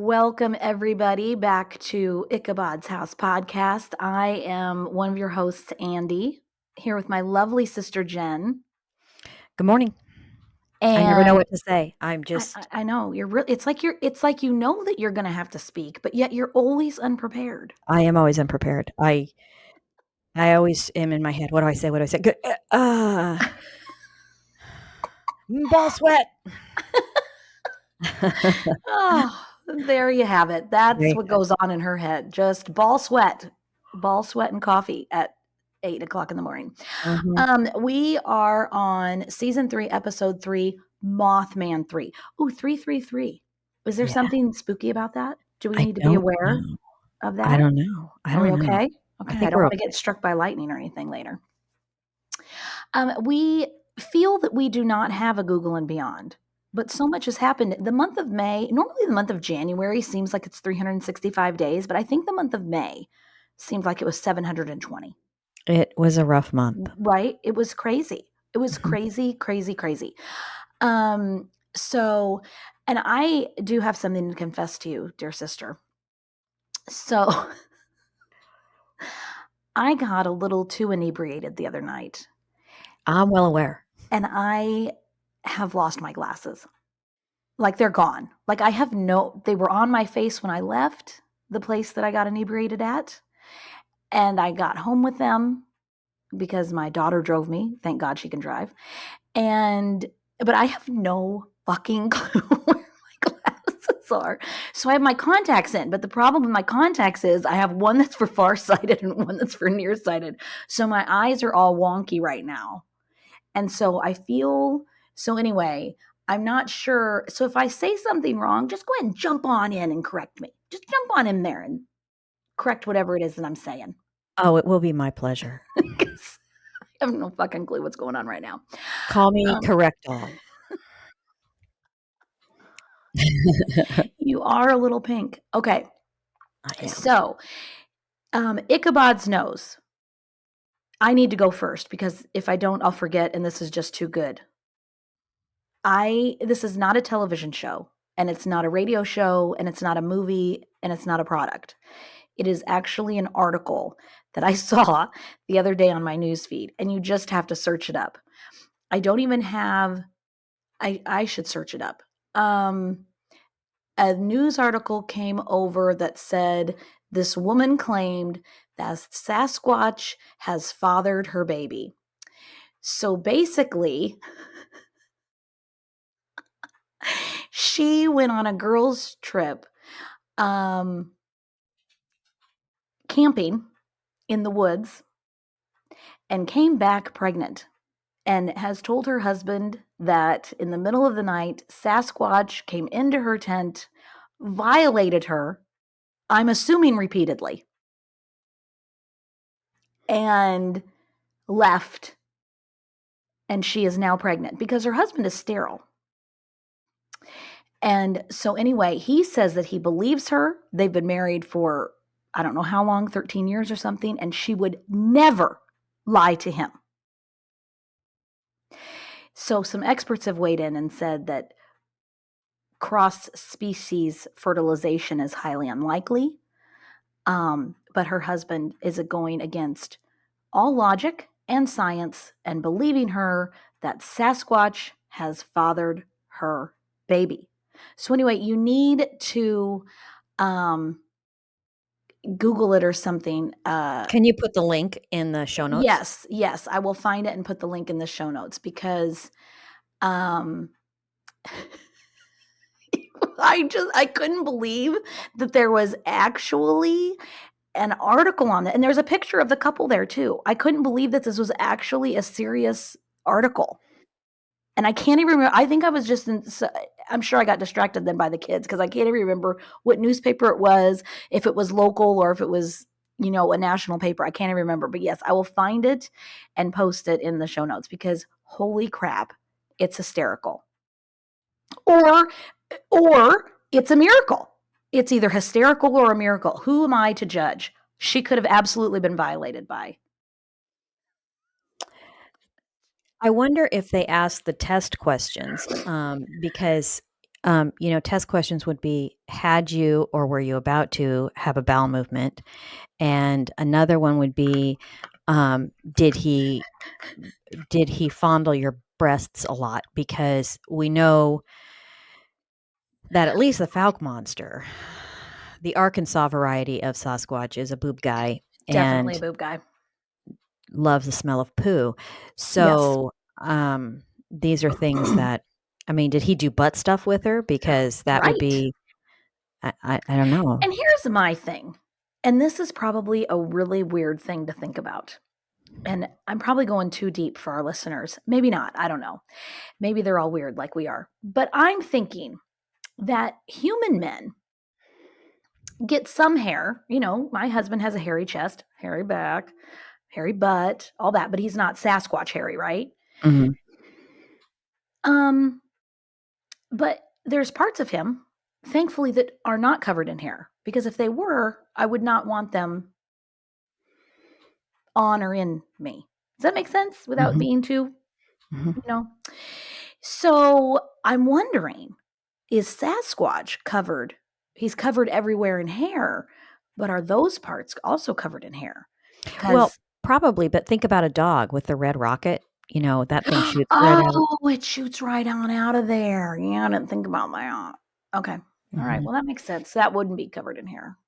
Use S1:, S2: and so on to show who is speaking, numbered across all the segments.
S1: Welcome, everybody, back to Ichabod's House podcast. I am one of your hosts, Andy, here with my lovely sister, Jen.
S2: Good morning. I never know what to say. I'm just
S1: I know you're really. It's like you know that you're going to have to speak, but yet you're always unprepared.
S2: I am always unprepared. I always am in my head. What do I say? What do I say? Good. Ball sweat.
S1: Oh, there you have it. That's what goes on in her head. Just ball sweat, and coffee at 8 o'clock in the morning. We are on season 3, episode 3, Mothman 3. Ooh, 333. Is there
S2: Yeah.
S1: something spooky about that? Do we
S2: I
S1: need to be
S2: don't
S1: aware
S2: know.
S1: of that?
S2: I don't know.
S1: Are we okay?
S2: I
S1: Okay, I
S2: think
S1: don't
S2: we're
S1: want to
S2: okay.
S1: get struck by lightning or anything later. We feel that we do not have a Google and Beyond, but so much has happened. The month of May, normally the month of January seems like it's 365 days, but I think the month of May seemed like it was 720.
S2: It was a rough month.
S1: Right? It was crazy. It was crazy, crazy, crazy. So, and I do have something to confess to you, dear sister. So, I got a little too inebriated the other night,
S2: I'm well aware.
S1: and I have lost my glasses. Like they're gone. Like they were on my face when I left the place that I got inebriated at, and I got home with them because my daughter drove me. Thank God she can drive. But I have no fucking clue where my glasses are. So I have my contacts in, but the problem with my contacts is I have one that's for farsighted and one that's for nearsighted. So my eyes are all wonky right now. And so anyway, I'm not sure. So if I say something wrong, just go ahead and jump on in and correct me. Just jump on in there and correct whatever it is that I'm saying.
S2: Oh, it will be my pleasure.
S1: Because I have no fucking clue what's going on right now.
S2: Call me correct all.
S1: You are a little pink. Okay.
S2: I am.
S1: So, Ichabod's nose. I need to go first because if I don't, I'll forget, and this is just too good. This is not a television show, and it's not a radio show, and it's not a movie, and it's not a product. It is actually an article that I saw the other day on my newsfeed, and you just have to search it up. I don't even have. I should search it up. A news article came over that said this woman claimed that Sasquatch has fathered her baby. So basically, she went on a girls' trip camping in the woods and came back pregnant and has told her husband that in the middle of the night, Sasquatch came into her tent, violated her, I'm assuming repeatedly, and left. And she is now pregnant because her husband is sterile. And so, anyway, he says that he believes her. They've been married for, I don't know how long, 13 years or something, and she would never lie to him. So, some experts have weighed in and said that cross-species fertilization is highly unlikely. But her husband is going against all logic and science and believing her that Sasquatch has fathered her baby. So anyway, you need to Google it or something.
S2: Can you put the link in the show notes?
S1: Yes, I will find it and put the link in the show notes because I couldn't believe that there was actually an article on it, and there's a picture of the couple there too. I couldn't believe that this was actually a serious article. And I can't even remember. I think I was I'm sure I got distracted then by the kids because I can't even remember what newspaper it was, if it was local or if it was, a national paper. I can't even remember. But yes, I will find it and post it in the show notes because holy crap, it's hysterical. Or it's a miracle. It's either hysterical or a miracle. Who am I to judge? She could have absolutely been violated by.
S2: I wonder if they asked the test questions because Test questions would be, had you or were you about to have a bowel movement? And another one would be, did he fondle your breasts a lot? Because we know that at least the Fouke monster, the Arkansas variety of Sasquatch, is a boob guy
S1: Definitely a
S2: and
S1: boob guy.
S2: loves the smell of poo.
S1: Yes.
S2: So, these are things that, I mean, did he do butt stuff with her? Because that would
S1: Right.
S2: be, I don't know.
S1: And here's my thing, and this is probably a really weird thing to think about. And I'm probably going too deep for our listeners. Maybe not. I don't know. Maybe they're all weird like we are. But I'm thinking that human men get some hair. My husband has a hairy chest, hairy back, hairy butt, all that, but he's not Sasquatch hairy, right?
S2: Mhm.
S1: Um, but there's parts of him, thankfully, that are not covered in hair. Because if they were, I would not want them on or in me. Does that make sense without
S2: Mhm.
S1: being too,
S2: Mhm.
S1: you know? So I'm wondering, is Sasquatch covered? He's covered everywhere in hair, but are those parts also covered in hair?
S2: Well,
S1: Because
S2: probably, but think about a dog with the red rocket. That thing shoots right out.
S1: oh, it shoots right on out of there. Yeah, I didn't think about that. Okay. All right.
S2: Mhm.
S1: Well, that makes sense. That wouldn't be covered in hair.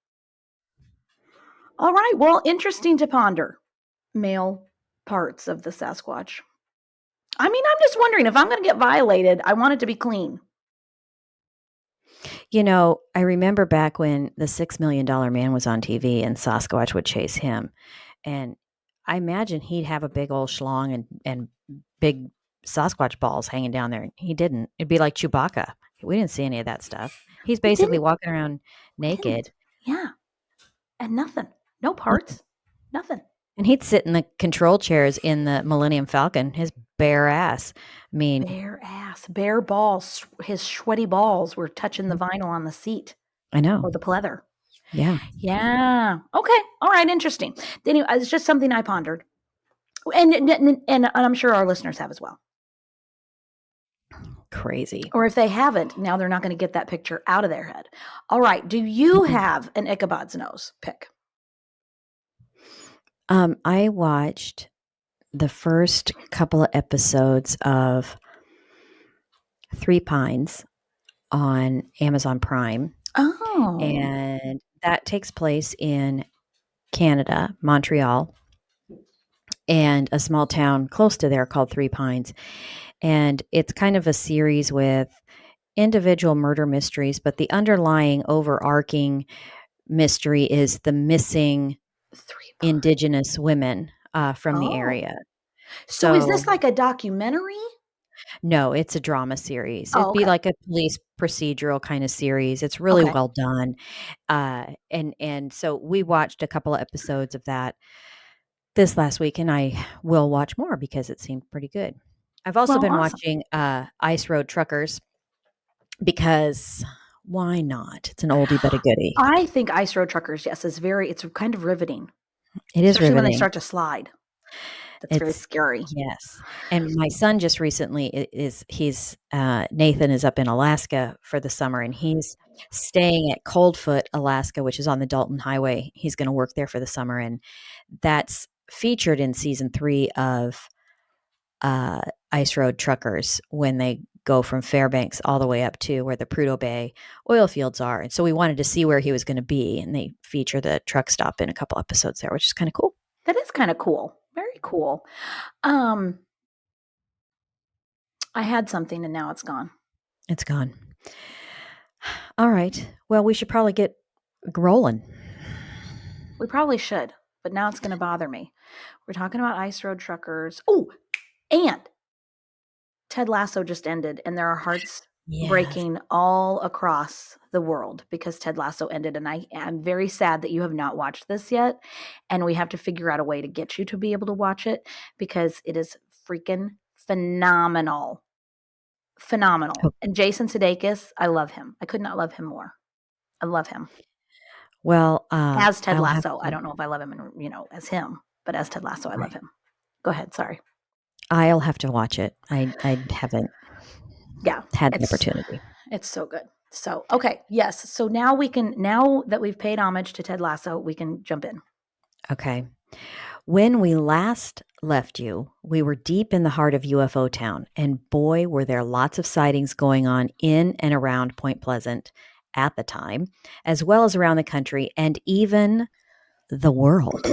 S1: All right. Well, interesting to ponder. Male parts of the Sasquatch. I mean, I'm just wondering if I'm going to get violated, I want it to be clean.
S2: I remember back when the $6 Million Man was on TV and Sasquatch would chase him. And I imagine he'd have a big old schlong and big Sasquatch balls hanging down there. He didn't. It'd be like Chewbacca. We didn't see any of that stuff. He's
S1: We
S2: basically
S1: didn't.
S2: walking around
S1: We didn't.
S2: naked.
S1: Yeah. And nothing. No
S2: Mm.
S1: parts. Nothing.
S2: And he'd sit in the control chairs in the Millennium Falcon, his bare ass. I mean,
S1: Bare ass, bare balls. His sweaty balls were touching the vinyl on the seat
S2: I know.
S1: or the pleather.
S2: Yeah.
S1: Yeah. Okay. All right. Interesting. Anyway, it's just something I pondered, and I'm sure our listeners have as well.
S2: Crazy.
S1: Or if they haven't, now they're not going to get that picture out of their head. All right. Do you have an Ichabod's nose pick?
S2: I watched the first couple of episodes of Three Pines on Amazon Prime,
S1: Oh,
S2: and that takes place in Canada, Montreal, and a small town close to there called Three Pines. And it's kind of a series with individual murder mysteries, but the underlying overarching mystery is the missing
S1: three.
S2: Indigenous women from the
S1: Oh,
S2: area.
S1: so is this
S2: So,
S1: like a documentary?
S2: no, it's a drama series.
S1: Oh,
S2: It'd be
S1: okay.
S2: like a police procedural kind of series. It's really
S1: Okay.
S2: well done. And so we watched a couple of episodes of that this last week, and I will watch more because it seemed pretty good. I've also
S1: Well,
S2: been
S1: awesome.
S2: watching Ice Road Truckers because why not? It's an oldie but a goodie.
S1: I think Ice Road Truckers, yes, it's kind of riveting,
S2: It is
S1: especially when they
S2: riveting.
S1: start to slide. That's very
S2: It's
S1: scary.
S2: yes. And my son just recently he's Nathan is up in Alaska for the summer and he's staying at Coldfoot, Alaska, which is on the Dalton Highway. He's going to work there for the summer and that's featured in season 3 of uh, Ice Road Truckers when they go from Fairbanks all the way up to where the Prudhoe Bay oil fields are. And so we wanted to see where he was going to be and they feature the truck stop in a couple episodes there, which is kind of cool.
S1: That is kind of cool. Very cool. Um, I had something and now it's gone.
S2: It's gone. All right. Well, we should probably get rolling.
S1: We probably should, but now it's going to bother me. We're talking about Ice Road Truckers. Oh, and Ted Lasso just ended, and there are hearts
S2: Yes.
S1: breaking all across the world because Ted Lasso ended. And I'm very sad that you have not watched this yet. And we have to figure out a way to get you to be able to watch it because it is freaking phenomenal. Phenomenal.
S2: Oh,
S1: And Jason Sudeikis, I love him. I could not love him more. I love him
S2: well,
S1: as Ted
S2: I'll have
S1: Lasso. I
S2: to
S1: don't know if I love him, as him, but as Ted Lasso, I love
S2: right.
S1: him. Go ahead. Sorry.
S2: I'll have to watch it. I haven't
S1: Yeah,
S2: had the
S1: it's
S2: opportunity.
S1: It's so good. So, okay, yes. So now that we've paid homage to Ted Lasso, we can jump in.
S2: Okay. When we last left you, we were deep in the heart of UFO town, and boy, were there lots of sightings going on in and around Point Pleasant at the time, as well as around the country and even the world.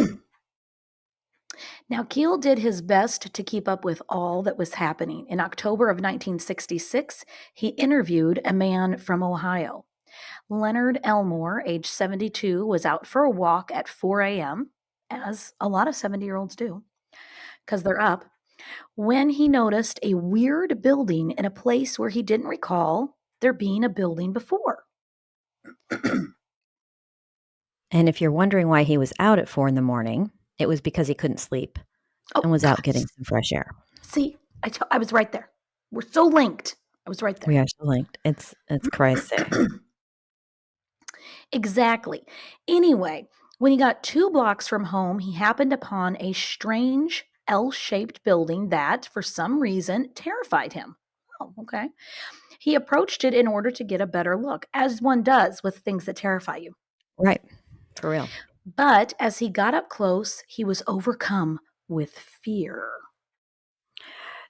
S1: Now, Keel did his best to keep up with all that was happening. In October of 1966, he interviewed a man from Ohio. Leonard Elmore, age 72, was out for a walk at 4 a.m., as a lot of 70-year-olds do, because they're up, when he noticed a weird building in a place where he didn't recall there being a building before.
S2: And if you're wondering why he was out at 4 in the morning, it was because he couldn't sleep and
S1: Oh,
S2: was
S1: God.
S2: out getting some fresh air.
S1: See, I was right there. We're so linked. I was right there.
S2: We are so linked. It's crazy.
S1: Exactly. Anyway, when he got 2 blocks from home, he happened upon a strange L-shaped building that, for some reason, terrified him. Oh, okay. He approached it in order to get a better look, as one does with things that terrify you.
S2: Right. For real.
S1: But as he got up close, he was overcome with fear.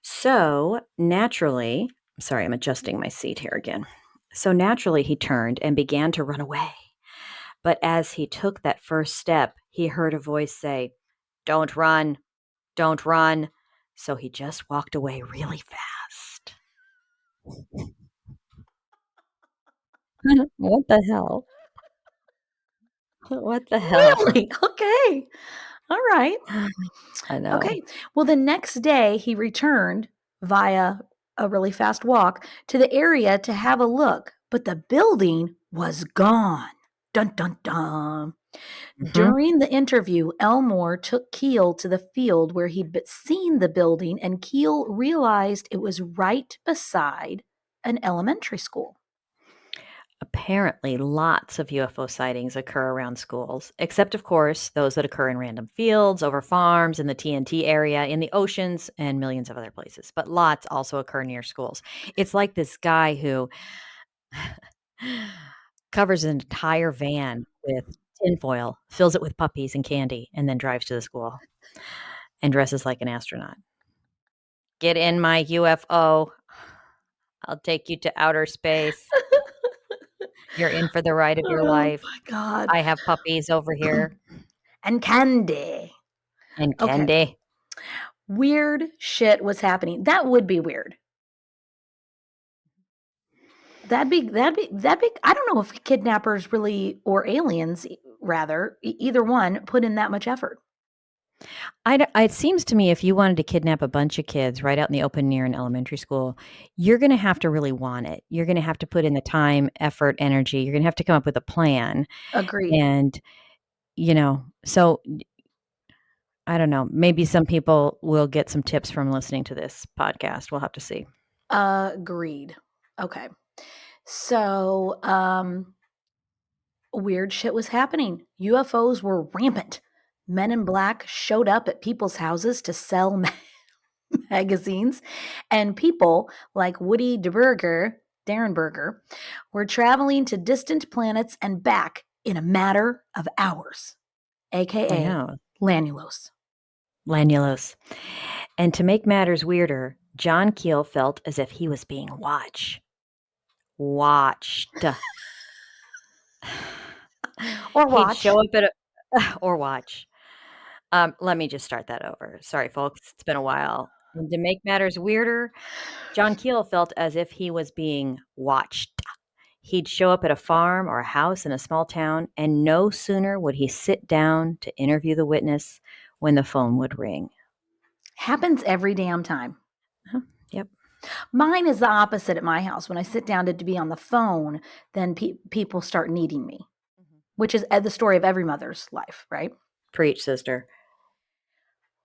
S2: So naturally, sorry, I'm adjusting my seat here again. So naturally, he turned and began to run away. But as he took that first step, he heard a voice say, "Don't run, don't run." So he just walked away really fast. What the hell? What the hell?
S1: Really? Okay. All right.
S2: I know.
S1: Okay. Well, the next day he returned via a really fast walk to the area to have a look, but the building was gone. Dun dun dun.
S2: Mhm.
S1: During the interview, Elmore took Keel to the field where seen the building, and Keel realized it was right beside an elementary school.
S2: Apparently, lots of UFO sightings occur around schools, except, of course, those that occur in random fields, over farms, in the TNT area, in the oceans, and millions of other places. But lots also occur near schools. It's like this guy who covers an entire van with tinfoil, fills it with puppies and candy, and then drives to the school and dresses like an astronaut. Get in my UFO. I'll take you to outer space. You're in for the ride of your
S1: Oh
S2: life.
S1: my God.
S2: I have puppies over here
S1: And candy.
S2: and
S1: Okay.
S2: candy.
S1: Weird shit was happening. That would be weird. That'd be I don't know if kidnappers really, or aliens rather, either one, put in that much effort.
S2: It seems to me if you wanted to kidnap a bunch of kids right out in the open near an elementary school, you're gonna have to really want it. You're gonna have to put in the time, effort, energy. You're gonna have to come up with a plan.
S1: Agreed.
S2: And, so I don't know, maybe some people will get some tips from listening to this podcast. We'll have to see.
S1: Agreed. Okay. So, weird shit was happening. UFOs were rampant. Men in black showed up at people's houses to sell magazines, and people like Woody Derenberger, were traveling to distant planets and back in a matter of hours,
S2: I
S1: aka
S2: know.
S1: Lanulos.
S2: Lanulos. And to make matters weirder, John Keel felt as if he was being watched.
S1: Or
S2: He'd
S1: watch.
S2: show up at a or watch. Let me just start that over. Sorry, folks, it's been a while. And to make matters weirder, John Keel felt as if he was being watched. He'd show up at a farm or a house in a small town, and no sooner would he sit down to interview the witness when the phone would ring.
S1: Happens every damn time.
S2: Huh, yep.
S1: Mine is the opposite at my house. When I sit down to be on the phone, then people start needing me,
S2: Mhm.
S1: which is the story of every mother's life, right?
S2: Preach, sister.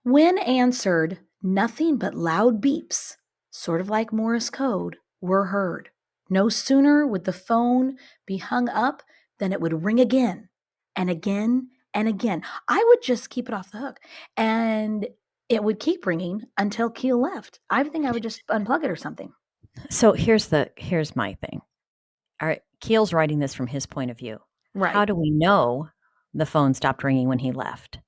S1: When answered, nothing but loud beeps, sort of like Morse code, were heard. No sooner would the phone be hung up than it would ring again and again and again. I would just keep it off the hook, and it would keep ringing until Keel left. I think I would just unplug it or something.
S2: So here's my thing. All right, Keel's writing this from his point of view.
S1: Right.
S2: How do we know the phone stopped ringing when he left?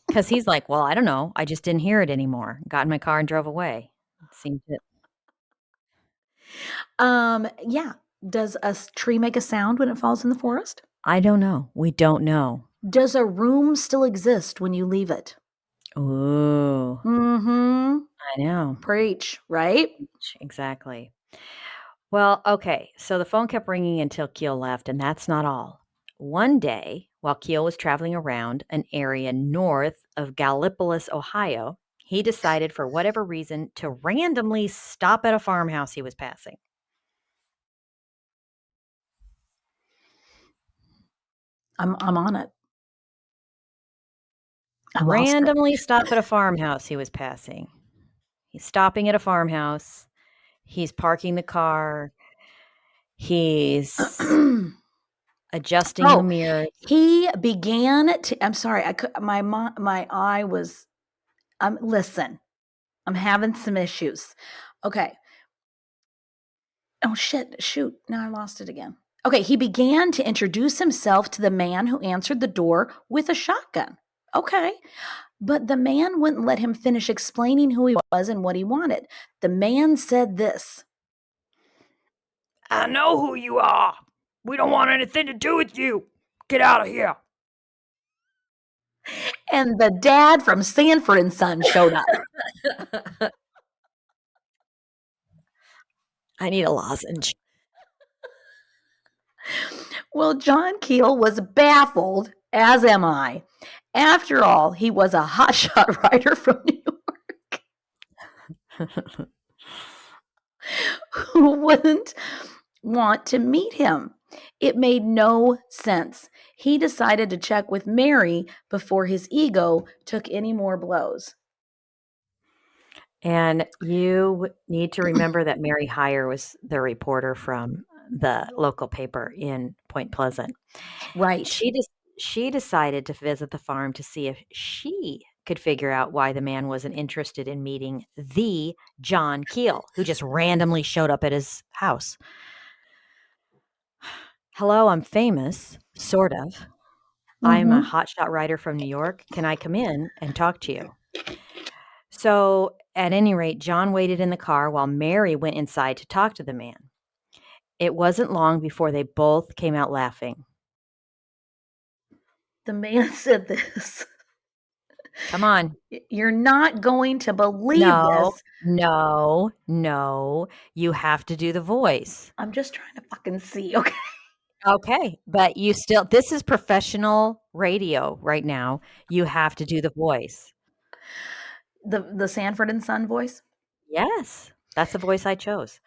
S2: Because he's like, well, I don't know. I just didn't hear it anymore. Got in my car and drove away. It seemed to.
S1: Yeah. Does a tree make a sound when it falls in the forest?
S2: I don't know. We don't know.
S1: Does a room still exist when you leave it?
S2: Ooh,
S1: Mm-hmm.
S2: I know.
S1: Preach, right?
S2: Exactly. Well, okay. So the phone kept ringing until Keel left, and that's not all. One day, while Keel was traveling around an area north of Gallipolis, Ohio, he decided for whatever reason to randomly stop at a farmhouse he was passing.
S1: I'm on it. I lost it.
S2: Randomly stop at a farmhouse he was passing. He's stopping at a farmhouse. He's parking the car. He's adjusting the
S1: Oh,
S2: mirrors.
S1: he began to. I'm sorry. I could. My eye was. Listen. I'm having some issues. Okay. Oh shit! Shoot! Now I lost it again. Okay. He began to introduce himself to the man who answered the door with a shotgun. Okay. But the man wouldn't let him finish explaining who he was and what he wanted. The man said this.
S2: I know who you are. We don't want anything to do with you. Get out of here.
S1: And the dad from Sanford and Son showed up.
S2: I need a lozenge.
S1: Well, John Keel was baffled, as am I. After all, he was a hotshot writer from New York who wouldn't want to meet him. It made no sense. He decided to check with Mary before his ego took any more blows.
S2: And you need to remember that Mary Heyer was the reporter from the local paper in Point Pleasant.
S1: Right.
S2: She decided to visit the farm to see if she could figure out why the man wasn't interested in meeting the John Keel, who just randomly showed up at his house. Hello, I'm famous, sort of. I'm a hotshot writer from New York. Can I come in and talk to you? So, at any rate, John waited in the car while Mary went inside to talk to the man. It wasn't long before they both came out laughing.
S1: The man said this.
S2: Come on.
S1: You're not going to believe this.
S2: No. You have to do the voice.
S1: I'm just trying to fucking see, okay?
S2: Okay, but this is professional radio right now. You have to do the voice.
S1: The Sanford and Son voice.
S2: Yes, that's the voice I chose.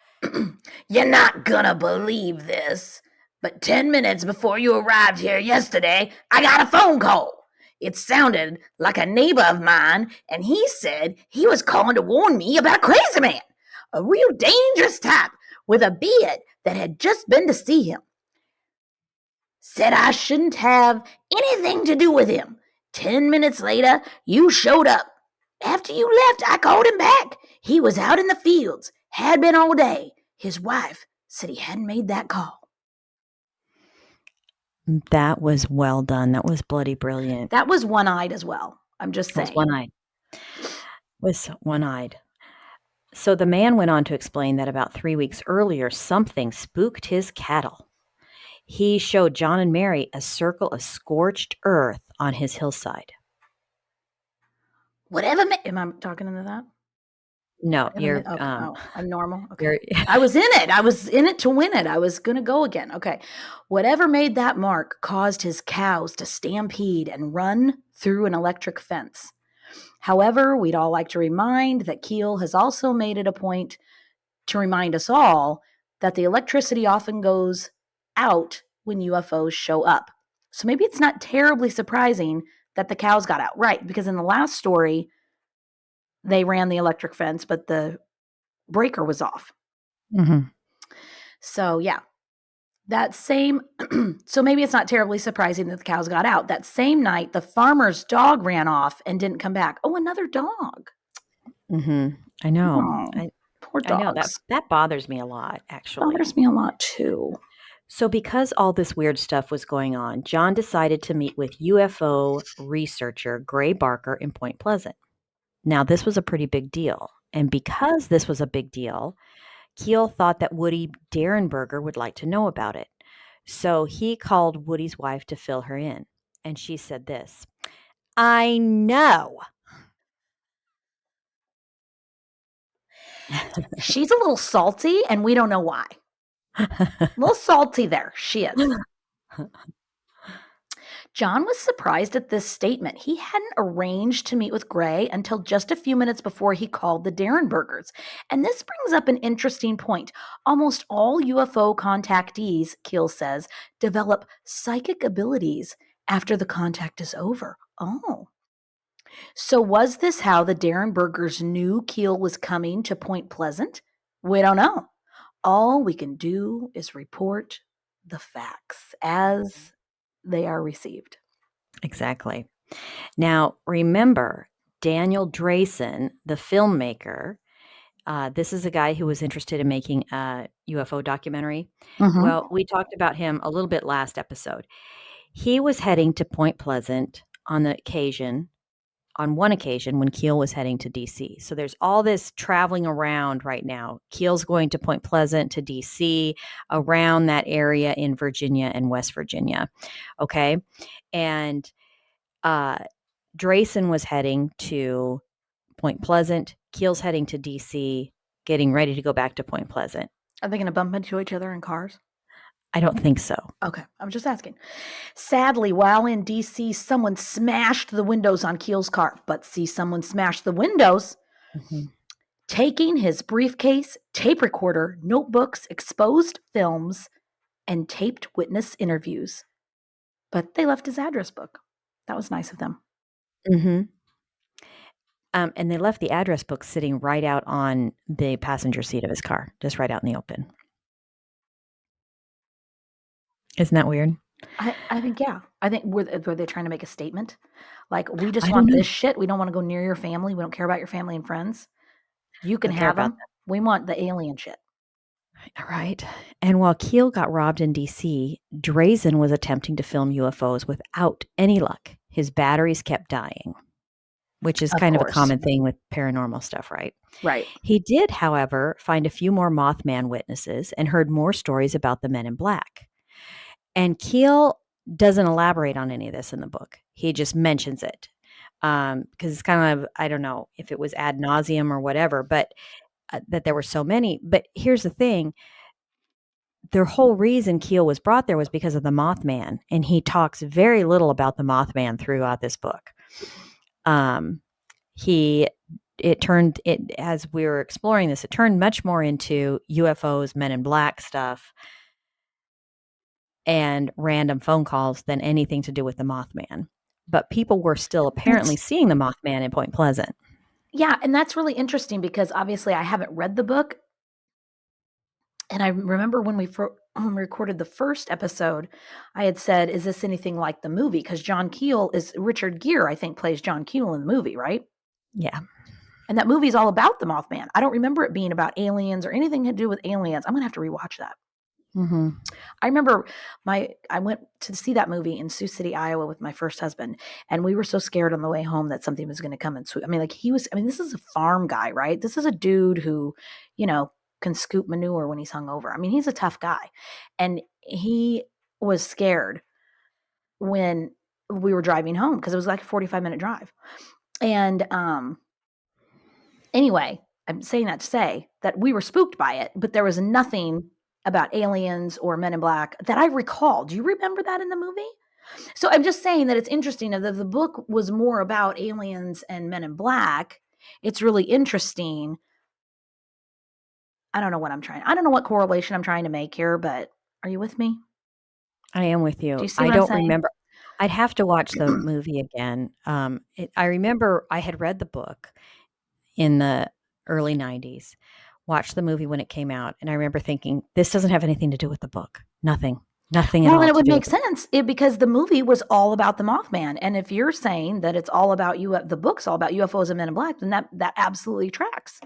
S1: You're not gonna believe this, but 10 minutes before you arrived here yesterday, I got a phone call. It sounded like a neighbor of mine, and he said he was calling to warn me about a crazy man, a real dangerous type with a beard that had just been to see him. Said I shouldn't have anything to do with him. 10 minutes later, you showed up. After you left, I called him back. He was out in the fields, had been all day. His wife said he hadn't made that call.
S2: That was well done. That was bloody brilliant.
S1: That was one-eyed as well. I'm just saying.
S2: Was one-eyed. So the man went on to explain that about 3 weeks earlier, something spooked his cattle. He showed John and Mary a circle of scorched earth on his hillside.
S1: Am I talking into that?
S2: No, you're.
S1: Okay. I'm normal. Okay. I was in it. I was in it to win it. I was going to go again. Okay. Whatever made that mark caused his cows to stampede and run through an electric fence. However, we'd all like to remind that Keel has also made it a point to remind us all that the electricity often goes out when UFOs show up. So maybe it's not terribly surprising that the cows got out. Right, because in the last story, they ran the electric fence, but the breaker was off.
S2: Mm-hmm.
S1: So, yeah. So maybe it's not terribly surprising that the cows got out. That same night, the farmer's dog ran off and didn't come back. Oh, another dog.
S2: Mm-hmm. I know.
S1: Oh, poor
S2: I know that
S1: dogs.
S2: that bothers me a lot, actually.
S1: Bothers me a lot too.
S2: So, because all this weird stuff was going on, John decided to meet with UFO researcher Gray Barker in Point Pleasant. Now, this was a pretty big deal. And because this was a big deal, Keel thought that Woody Derenberger would like to know about it. So he called Woody's wife to fill her in. And she said this, I know.
S1: She's a little salty, and we don't know why. A little salty there. She is. John was surprised at this statement. He hadn't arranged to meet with Gray until just a few minutes before he called the Derenbergers. And this brings up an interesting point. Almost all UFO contactees, Keel says, develop psychic abilities after the contact is over. Oh. So was this how the Derenbergers knew Keel was coming to Point Pleasant? We don't know. All we can do is report the facts as they are received.
S2: Exactly. Now, remember, Daniel Drayson, the filmmaker, this is a guy who was interested in making a UFO documentary. Well, we talked about him a little bit last episode. He was heading to Point Pleasant on one occasion when Keel was heading to DC. So there's all this traveling around right now. Keel's going to Point Pleasant, to DC, around that area in Virginia and West Virginia. Okay. And Drayson was heading to Point Pleasant. Keel's heading to DC, getting ready to go back to Point Pleasant.
S1: Are they going to bump into each other in cars?
S2: I don't think so.
S1: Okay, I'm just asking. Sadly, while in DC, someone smashed the windows on Keel's car. But see, someone smashed the windows, taking his briefcase, tape recorder, notebooks, exposed films, and taped witness interviews. But they left his address book. That was nice of them.
S2: Mm-hmm. And they left the address book sitting right out on the passenger seat of his car, just right out in the open. Isn't that weird?
S1: I think, yeah. I think were they trying to make a statement? Like, we just
S2: I don't
S1: want
S2: know.
S1: this shit. We don't want to go near your family. We don't care about your family and friends. You can
S2: Don't care
S1: have
S2: about
S1: them. We want the alien shit.
S2: All right. And while Keel got robbed in DC, Drazen was attempting to film UFOs without any luck. His batteries kept dying, which is
S1: Of
S2: kind of a
S1: course.
S2: common thing with paranormal stuff, right?
S1: Right.
S2: He did, however, find a few more Mothman witnesses and heard more stories about the men in black. And Keel doesn't elaborate on any of this in the book. He just mentions it because it's kind of, I don't know if it was ad nauseum or whatever, but that there were so many. But here's the thing. The whole reason Keel was brought there was because of the Mothman, and he talks very little about the Mothman throughout this book. As we were exploring this, it turned much more into UFOs, Men in Black stuff, and random phone calls than anything to do with the Mothman. But people were still apparently seeing the Mothman in Point Pleasant.
S1: Yeah, and that's really interesting because obviously I haven't read the book. And I remember when we recorded the first episode, I had said, is this anything like the movie? Because John Keel is Richard Gere, I think, plays John Keel in the movie, right?
S2: Yeah.
S1: And that movie is all about the Mothman. I don't remember it being about aliens or anything to do with aliens. I'm going to have to rewatch that.
S2: Mm-hmm.
S1: I remember I went to see that movie in Sioux City, Iowa with my first husband, and we were so scared on the way home that something was going to come and swoop. I mean, this is a farm guy, right? This is a dude who, can scoop manure when he's hungover. I mean, he's a tough guy. And he was scared when we were driving home because it was like a 45-minute drive. And anyway, I'm saying that to say that we were spooked by it, but there was nothing about aliens or Men in Black that I recall. Do you remember that in the movie? So I'm just saying that it's interesting that the book was more about aliens and Men in Black. It's really interesting. I don't know what correlation I'm trying to make here, but are you with me?
S2: I am with you.
S1: Do you see
S2: I
S1: what I'm
S2: don't
S1: saying?
S2: remember. I'd have to watch the movie again. I remember I had read the book in the early 90s, watched the movie when it came out, and I remember thinking, this doesn't have anything to do with the book. Nothing at
S1: Well,
S2: all
S1: then it
S2: to
S1: would
S2: do
S1: make
S2: with it.
S1: sense because the movie was all about the Mothman. And if you're saying that it's all about you, the book's all about UFOs and Men in Black, then that absolutely tracks.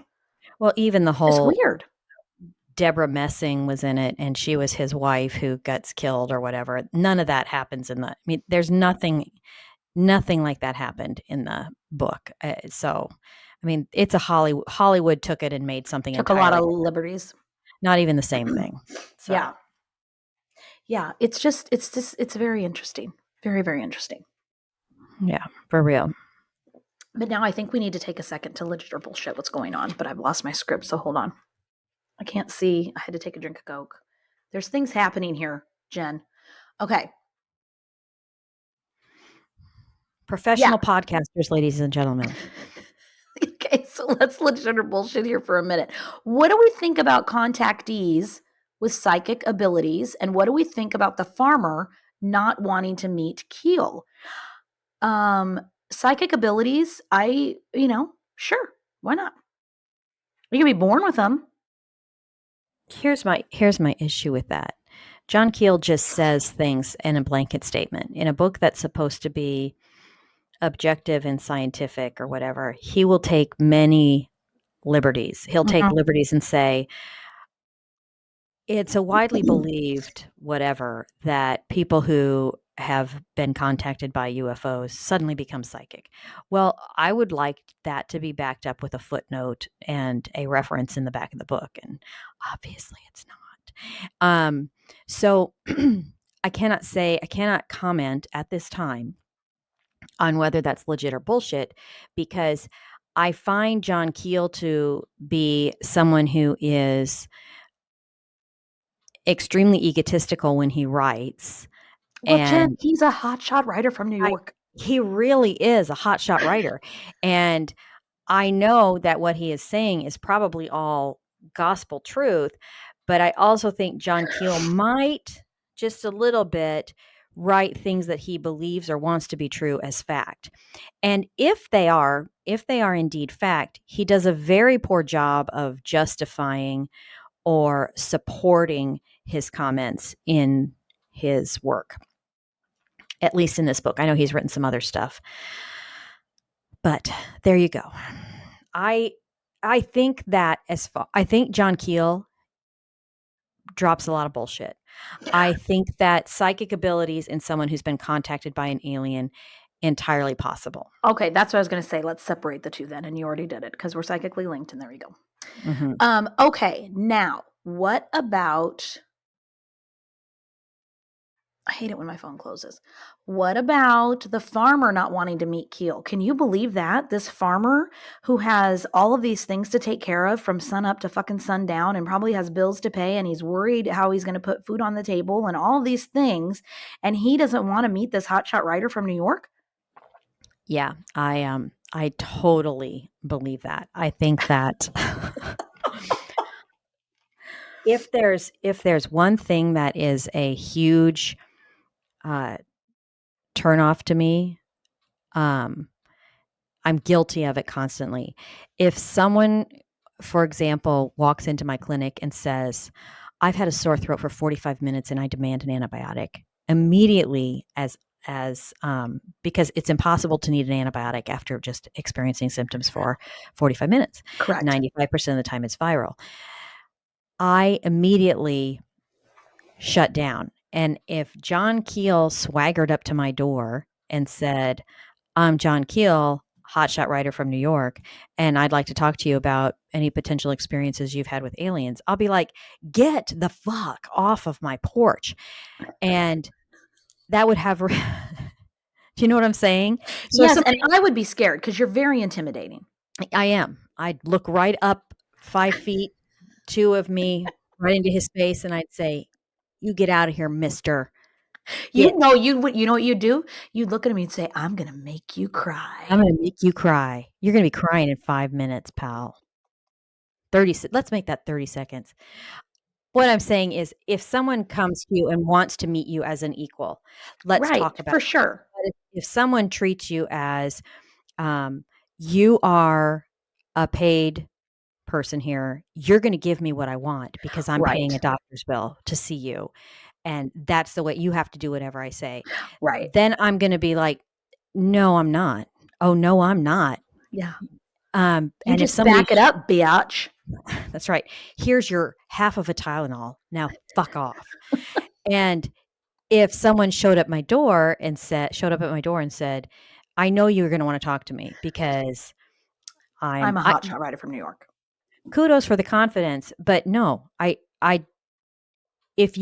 S2: Well, even the
S1: It's
S2: whole
S1: weird.
S2: Deborah Messing was in it, and she was his wife who gets killed or whatever. None of that happens in the. I mean, there's nothing like that happened in the book. So, I mean, it's a Hollywood took it and made something
S1: Took a lot
S2: entirely
S1: of
S2: different.
S1: liberties.
S2: Not even the same thing. So,
S1: Yeah. Yeah. It's very interesting. Very, very interesting.
S2: yeah, for real.
S1: But now I think we need to take a second to legit or bullshit what's going on. But I've lost my script, so hold on. I can't see. I had to take a drink of Coke. There's things happening here, Jen. Okay. Yeah.
S2: Professional podcasters, ladies and gentlemen.
S1: Okay, so let's legit or bullshit here for a minute. What do we think about contactees with psychic abilities? And what do we think about the farmer not wanting to meet Keel? Psychic abilities, sure, why not? You can be born with them.
S2: Here's my issue with that. John Keel just says things in a blanket statement. In a book that's supposed to be objective and scientific or whatever, he will take many liberties. He'll take liberties and say, it's a widely believed whatever that people who have been contacted by UFOs suddenly become psychic. Well, I would like that to be backed up with a footnote and a reference in the back of the book. And obviously it's not. So I cannot comment at this time on whether that's legit or bullshit, because I find John Keel to be someone who is extremely egotistical when he writes.
S1: Well, Jen,
S2: And
S1: he's a hotshot writer from New York.
S2: he really is a hotshot writer. And I know that what he is saying is probably all gospel truth, but I also think John Keel might just a little bit write things that he believes or wants to be true as fact. And if they are indeed fact, he does a very poor job of justifying or supporting his comments in his work, at least in this book. I know he's written some other stuff, but there you go. I think that I think John Keel drops a lot of bullshit. I think that psychic abilities in someone who's been contacted by an alien, entirely possible.
S1: Okay, that's what I was going to say. Let's separate the two then. And you already did it because we're psychically linked, and there we go.
S2: Mm-hmm.
S1: Okay, now what about? I hate it when my phone closes. What about the farmer not wanting to meet Keel? Can you believe that? This farmer who has all of these things to take care of from sun up to fucking sundown and probably has bills to pay and he's worried how he's going to put food on the table and all of these things. And he doesn't want to meet this hotshot writer from New York?
S2: Yeah, I totally believe that. I think that if there's one thing that is a huge turn off to me, I'm guilty of it constantly. If someone, for example, walks into my clinic and says, I've had a sore throat for 45 minutes and I demand an antibiotic, immediately because it's impossible to need an antibiotic after just experiencing symptoms for 45 minutes.
S1: Correct.
S2: 95% of the time it's viral. I immediately shut down. And if John Keel swaggered up to my door and said, I'm John Keel, hotshot writer from New York, and I'd like to talk to you about any potential experiences you've had with aliens, I'll be like, get the fuck off of my porch. And that would have, do you know what I'm saying? So
S1: yes, and I would be scared because you're very intimidating.
S2: I am. I'd look right up 5 feet, 2 of me, right into his face, and I'd say, you get out of here, mister.
S1: You know what you'd do? You'd look at him and say, I'm gonna make you cry.
S2: I'm gonna make you cry. You're gonna be crying in 5 minutes, pal. 30 let's make that 30 seconds. What I'm saying is if someone comes to you and wants to meet you as an equal, let's
S1: Right,
S2: talk about
S1: for
S2: it.
S1: sure.
S2: But if someone treats you as, you are a paid person here, you're gonna give me what I want because I'm paying a
S1: Right.
S2: doctor's bill to see you, and that's the way you have to do whatever I say.
S1: Right.
S2: Then I'm gonna be like, "No, I'm not. Oh, no, I'm not."
S1: Yeah.
S2: And
S1: You
S2: if
S1: just
S2: somebody
S1: back it up, biatch.
S2: That's right. Here's your half of a Tylenol. Now fuck off. And if someone showed up at my door and said, "I know you're gonna wanna talk to me because
S1: I'm a
S2: I
S1: hotshot writer from New York.
S2: kudos for the confidence, but no, I if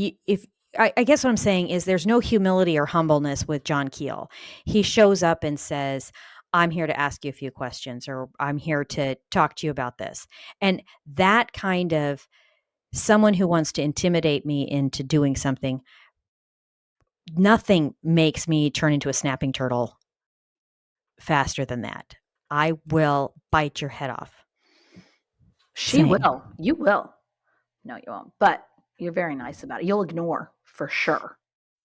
S2: I guess what I'm saying is there's no humility or humbleness with John Keel. He shows up and says, "I'm here to ask you a few questions," or "I'm here to talk to you about this." And that kind of someone who wants to intimidate me into doing something, nothing makes me turn into a snapping turtle faster than that. I will bite your head off.
S1: She
S2: Same.
S1: will. You will. No, you won't. But you're very nice about it. You'll ignore for sure.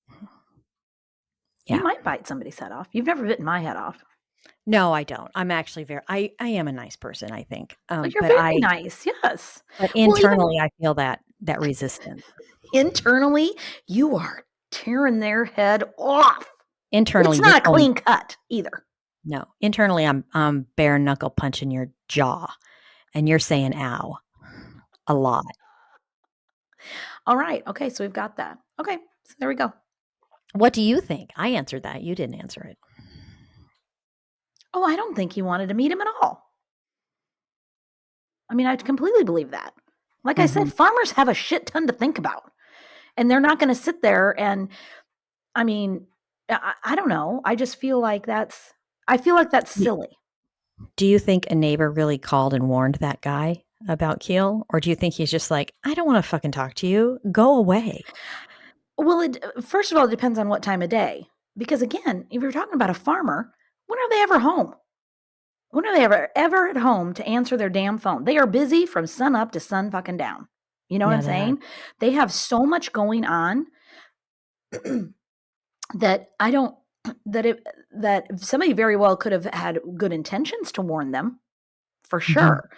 S1: You
S2: Yeah.
S1: might bite somebody's head off. You've never bitten my head off.
S2: No, I don't. I'm actually I am a nice person, I think.
S1: Well, you're very nice. Yes.
S2: But
S1: Well, even
S2: internally I feel that resistance.
S1: internally, you are tearing their head off.
S2: Internally,
S1: It's
S2: you're
S1: not a
S2: going
S1: clean cut either.
S2: no. Internally, I'm bare knuckle punching your jaw, and you're saying "ow" a lot.
S1: All right. Okay. So we've got that. Okay. So there we go.
S2: What do you think? I answered that. You didn't answer it.
S1: Oh, I don't think he wanted to meet him at all. I mean, I completely believe that. Like I said,
S2: Mhm.
S1: farmers have a shit ton to think about, and they're not going to sit there and, I mean, I don't know. I just feel like I feel like that's
S2: Y
S1: silly.
S2: Do you think a neighbor really called and warned that guy about Keel? Or do you think he's just like, "I don't wanna fucking talk to you. Go away."
S1: Well, first of all, it depends on what time of day. Because again, if you're talking about a farmer, when are they ever home? When are they ever at home to answer their damn phone? They are busy from sun up to sun fucking down. You know what I'm
S2: Yeah, they are.
S1: saying? They have so much going on that I don't that somebody very well could have had good intentions to warn them for
S2: Mhm.
S1: sure.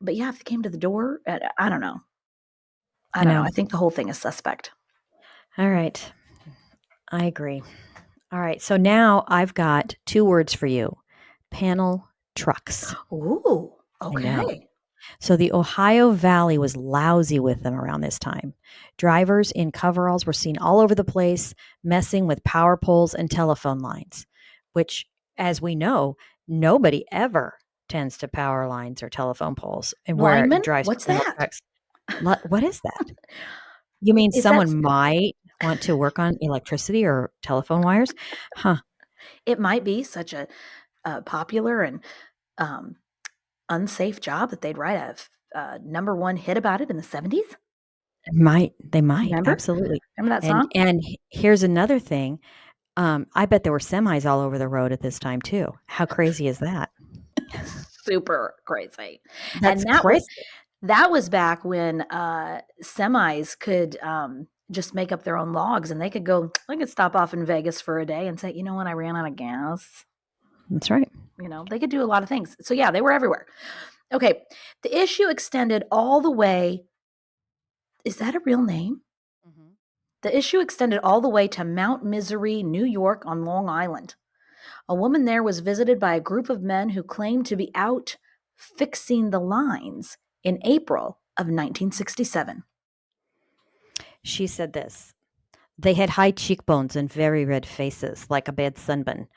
S1: But yeah, if they came to the door, I don't know. I
S2: I
S1: don't know.
S2: know.
S1: I think the whole thing is suspect.
S2: Alright. I agree. Alright, so now I've got 2 words for you. Panel trucks.
S1: Ooh,
S2: I know.
S1: okay.
S2: So the Ohio Valley was lousy with them around this time. Drivers in coveralls were seen all over the place, messing with power poles and telephone lines, which, as we know, nobody ever tends to power lines or telephone poles and where
S1: Lineman?
S2: drives
S1: What's
S2: panel
S1: that?
S2: trucks. What is that? You mean
S1: Is that
S2: someone might want to work on electricity or telephone wires? Huh,
S1: it might be such a popular and, um, unsafe job that they'd write a number 1 hit about it in the '70s?
S2: they might,
S1: Remember?
S2: absolutely.
S1: Remember that
S2: And
S1: song?
S2: here's another thing. I bet there were semis all over the road at this time too. How crazy is that?
S1: Super crazy.
S2: That's
S1: And
S2: crazy.
S1: that was back when, semis could, just make up their own logs, and they could stop off in Vegas for a day and say, "You know what? I ran out of gas."
S2: That's right.
S1: You know, they could do a lot of things. So, yeah, they were everywhere. Okay, the issue extended all the way is that a real name?
S2: Mhm.
S1: The issue extended all the way to Mount Misery, New York on Long Island. A woman there was visited by a group of men who claimed to be out fixing the lines in April of 1967.
S2: She said this. They had high cheekbones and very red faces, like a bad sunburn.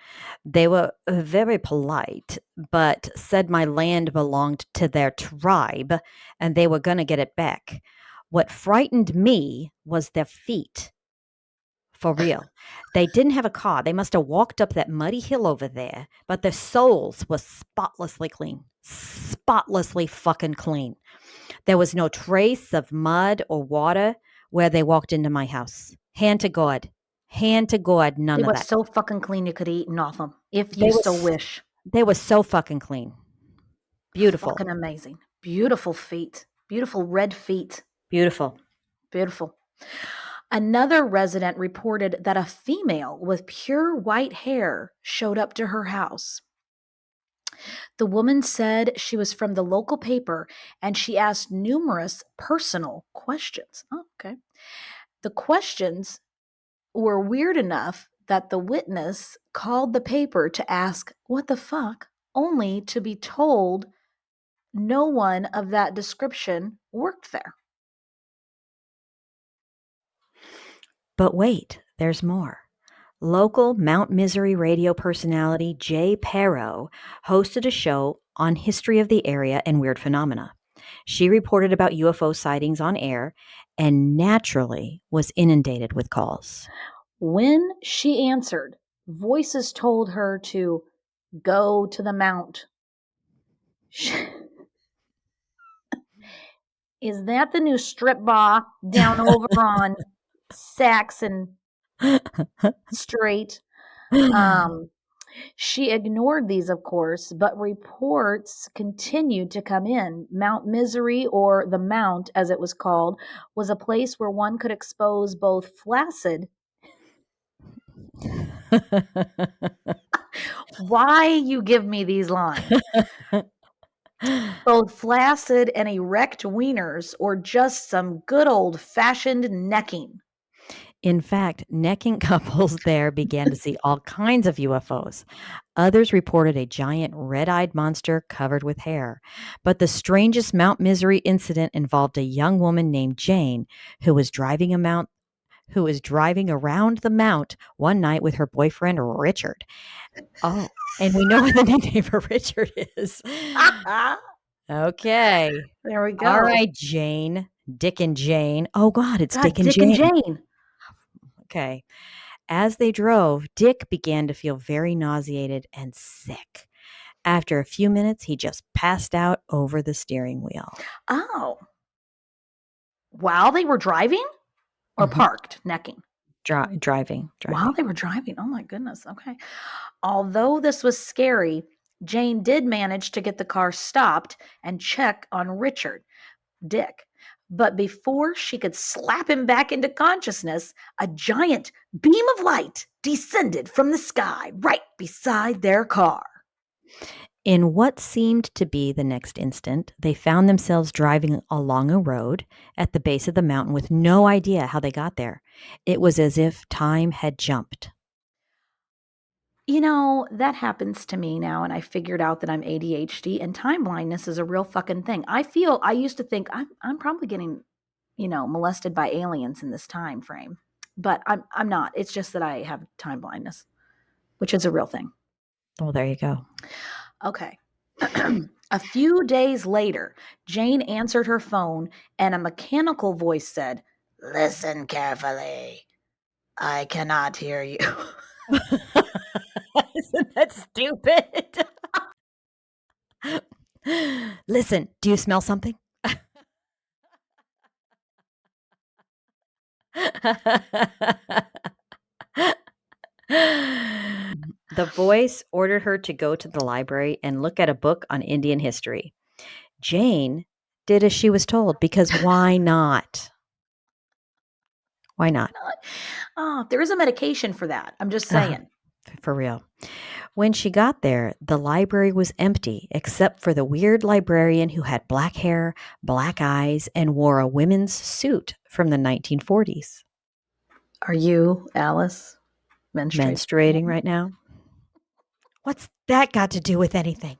S2: They were very polite, but said my land belonged to their tribe and they were going to get it back. What frightened me was their feet. For real. They didn't have a car. They must have walked up that muddy hill over there, but their souls were spotlessly clean. Spotlessly fucking clean. There was no trace of mud or water where they walked into my house. Hand to God. Hand to God,
S1: They
S2: none of
S1: were
S2: that.
S1: so fucking clean you could eat off them if you
S2: They
S1: so
S2: was
S1: wish.
S2: they were so fucking clean. Beautiful.
S1: Fucking amazing. Beautiful feet. Beautiful red feet.
S2: Beautiful.
S1: Beautiful. Another resident reported that a female with pure white hair showed up to her house. The woman said she was from the local paper and she asked numerous personal questions. Oh, okay. The questions were weird enough that the witness called the paper to ask, "What the fuck?" only to be told No one of that description worked there.
S2: But wait, there's more. Local Mount Misery radio personality Jay Perro hosted a show on history of the area and weird phenomena. She reported about UFO sightings on air and naturally was inundated with calls.
S1: When she answered, voices told her to go to the mount. Is that the new strip bar down over on Saxon Street? She ignored these, of course, but reports continued to come in. Mount Misery, or the Mount as it was called, was a place where one could expose both flaccid. Why you give me these lines? Both flaccid and erect wieners, or just some good old fashioned necking.
S2: In fact, necking couples there began to see all kinds of UFOs. Others reported a giant red-eyed monster covered with hair. But the strangest Mount Misery incident involved a young woman named Jane who was driving around the mount one night with her boyfriend Richard. Oh, and we know what the nickname for Richard is. Okay.
S1: There we
S2: All
S1: go.
S2: right, Jane. Dick and Jane. Oh God, it's
S1: God,
S2: Dick and
S1: Dick and
S2: Jane.
S1: Jane.
S2: Okay. As they drove, Dick began to feel very nauseated and sick. After a few minutes, he just passed out over the steering wheel.
S1: Oh. While they were driving or
S2: Mhm.
S1: parked, necking?
S2: Driving.
S1: While they were driving. Oh my goodness. Okay. Although this was scary, Jane did manage to get the car stopped and check on Richard, Dick. But before she could slap him back into consciousness, a giant beam of light descended from the sky right beside their car.
S2: In what seemed to be the next instant, they found themselves driving along a road at the base of the mountain with no idea how they got there. It was as if time had jumped.
S1: You know, that happens to me now, and I figured out that I'm ADHD, and time blindness is a real fucking thing. I used to think I'm probably getting, molested by aliens in this time frame, but I'm not. It's just that I have time blindness, which is a real thing.
S2: Well, there you go.
S1: Okay. A few days later, Jane answered her phone, and a mechanical voice said, "Listen carefully. I cannot hear you."
S2: Isn't that stupid? Listen, do you smell something? The voice ordered her to go to the library and look at a book on Indian history. Jane did as she was told because why not? Why not?
S1: Oh, there is a medication for that. I'm just
S2: Uh,
S1: saying.
S2: for real. When she got there, the library was empty except for the weird librarian who had black hair, black eyes, and wore a women's suit from the 1940s.
S1: Are you, Alice, menstruating?
S2: Menstruating right now? What's that got to do with anything?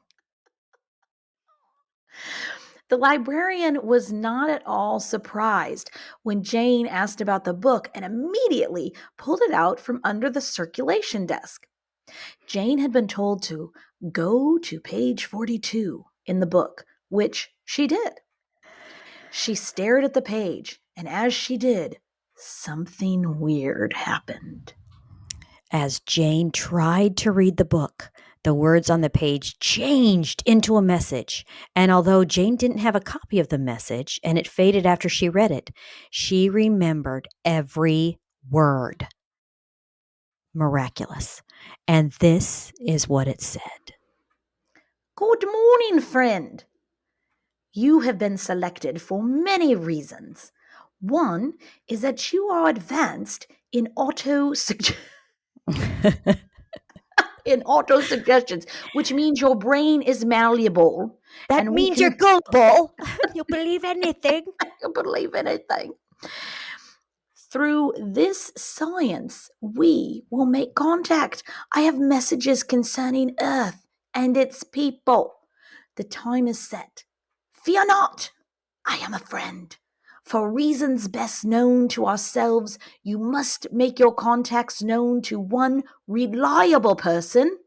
S1: The librarian was not at all surprised when Jane asked about the book and immediately pulled it out from under the circulation desk. Jane had been told to go to page 42 in the book, which she did. She stared at the page, and as she did, something weird happened.
S2: As Jane tried to read the book, the words on the page changed into a message. And although Jane didn't have a copy of the message and it faded after she read it, she remembered every word. Miraculous. And this is what it said.
S1: Good morning, friend. You have been selected for many reasons. One is that you are advanced in in auto suggestions, which means your brain is malleable.
S2: That
S1: And we
S2: means you're
S1: can
S2: gullible. You believe anything.
S1: believe anything. Through this science, we will make contact. I have messages concerning Earth and its people. The time is set. Fear not, I am a friend. For reasons best known to ourselves, you must make your contacts known to one reliable person.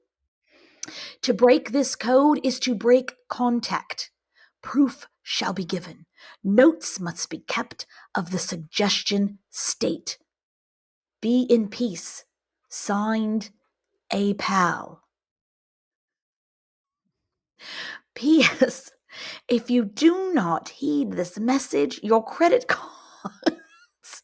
S1: To break this code is to break contact. Proof shall be given. Notes must be kept of the suggestion state. Be in peace. Signed, A Pal. P.S. If you do not heed this message, your credit cards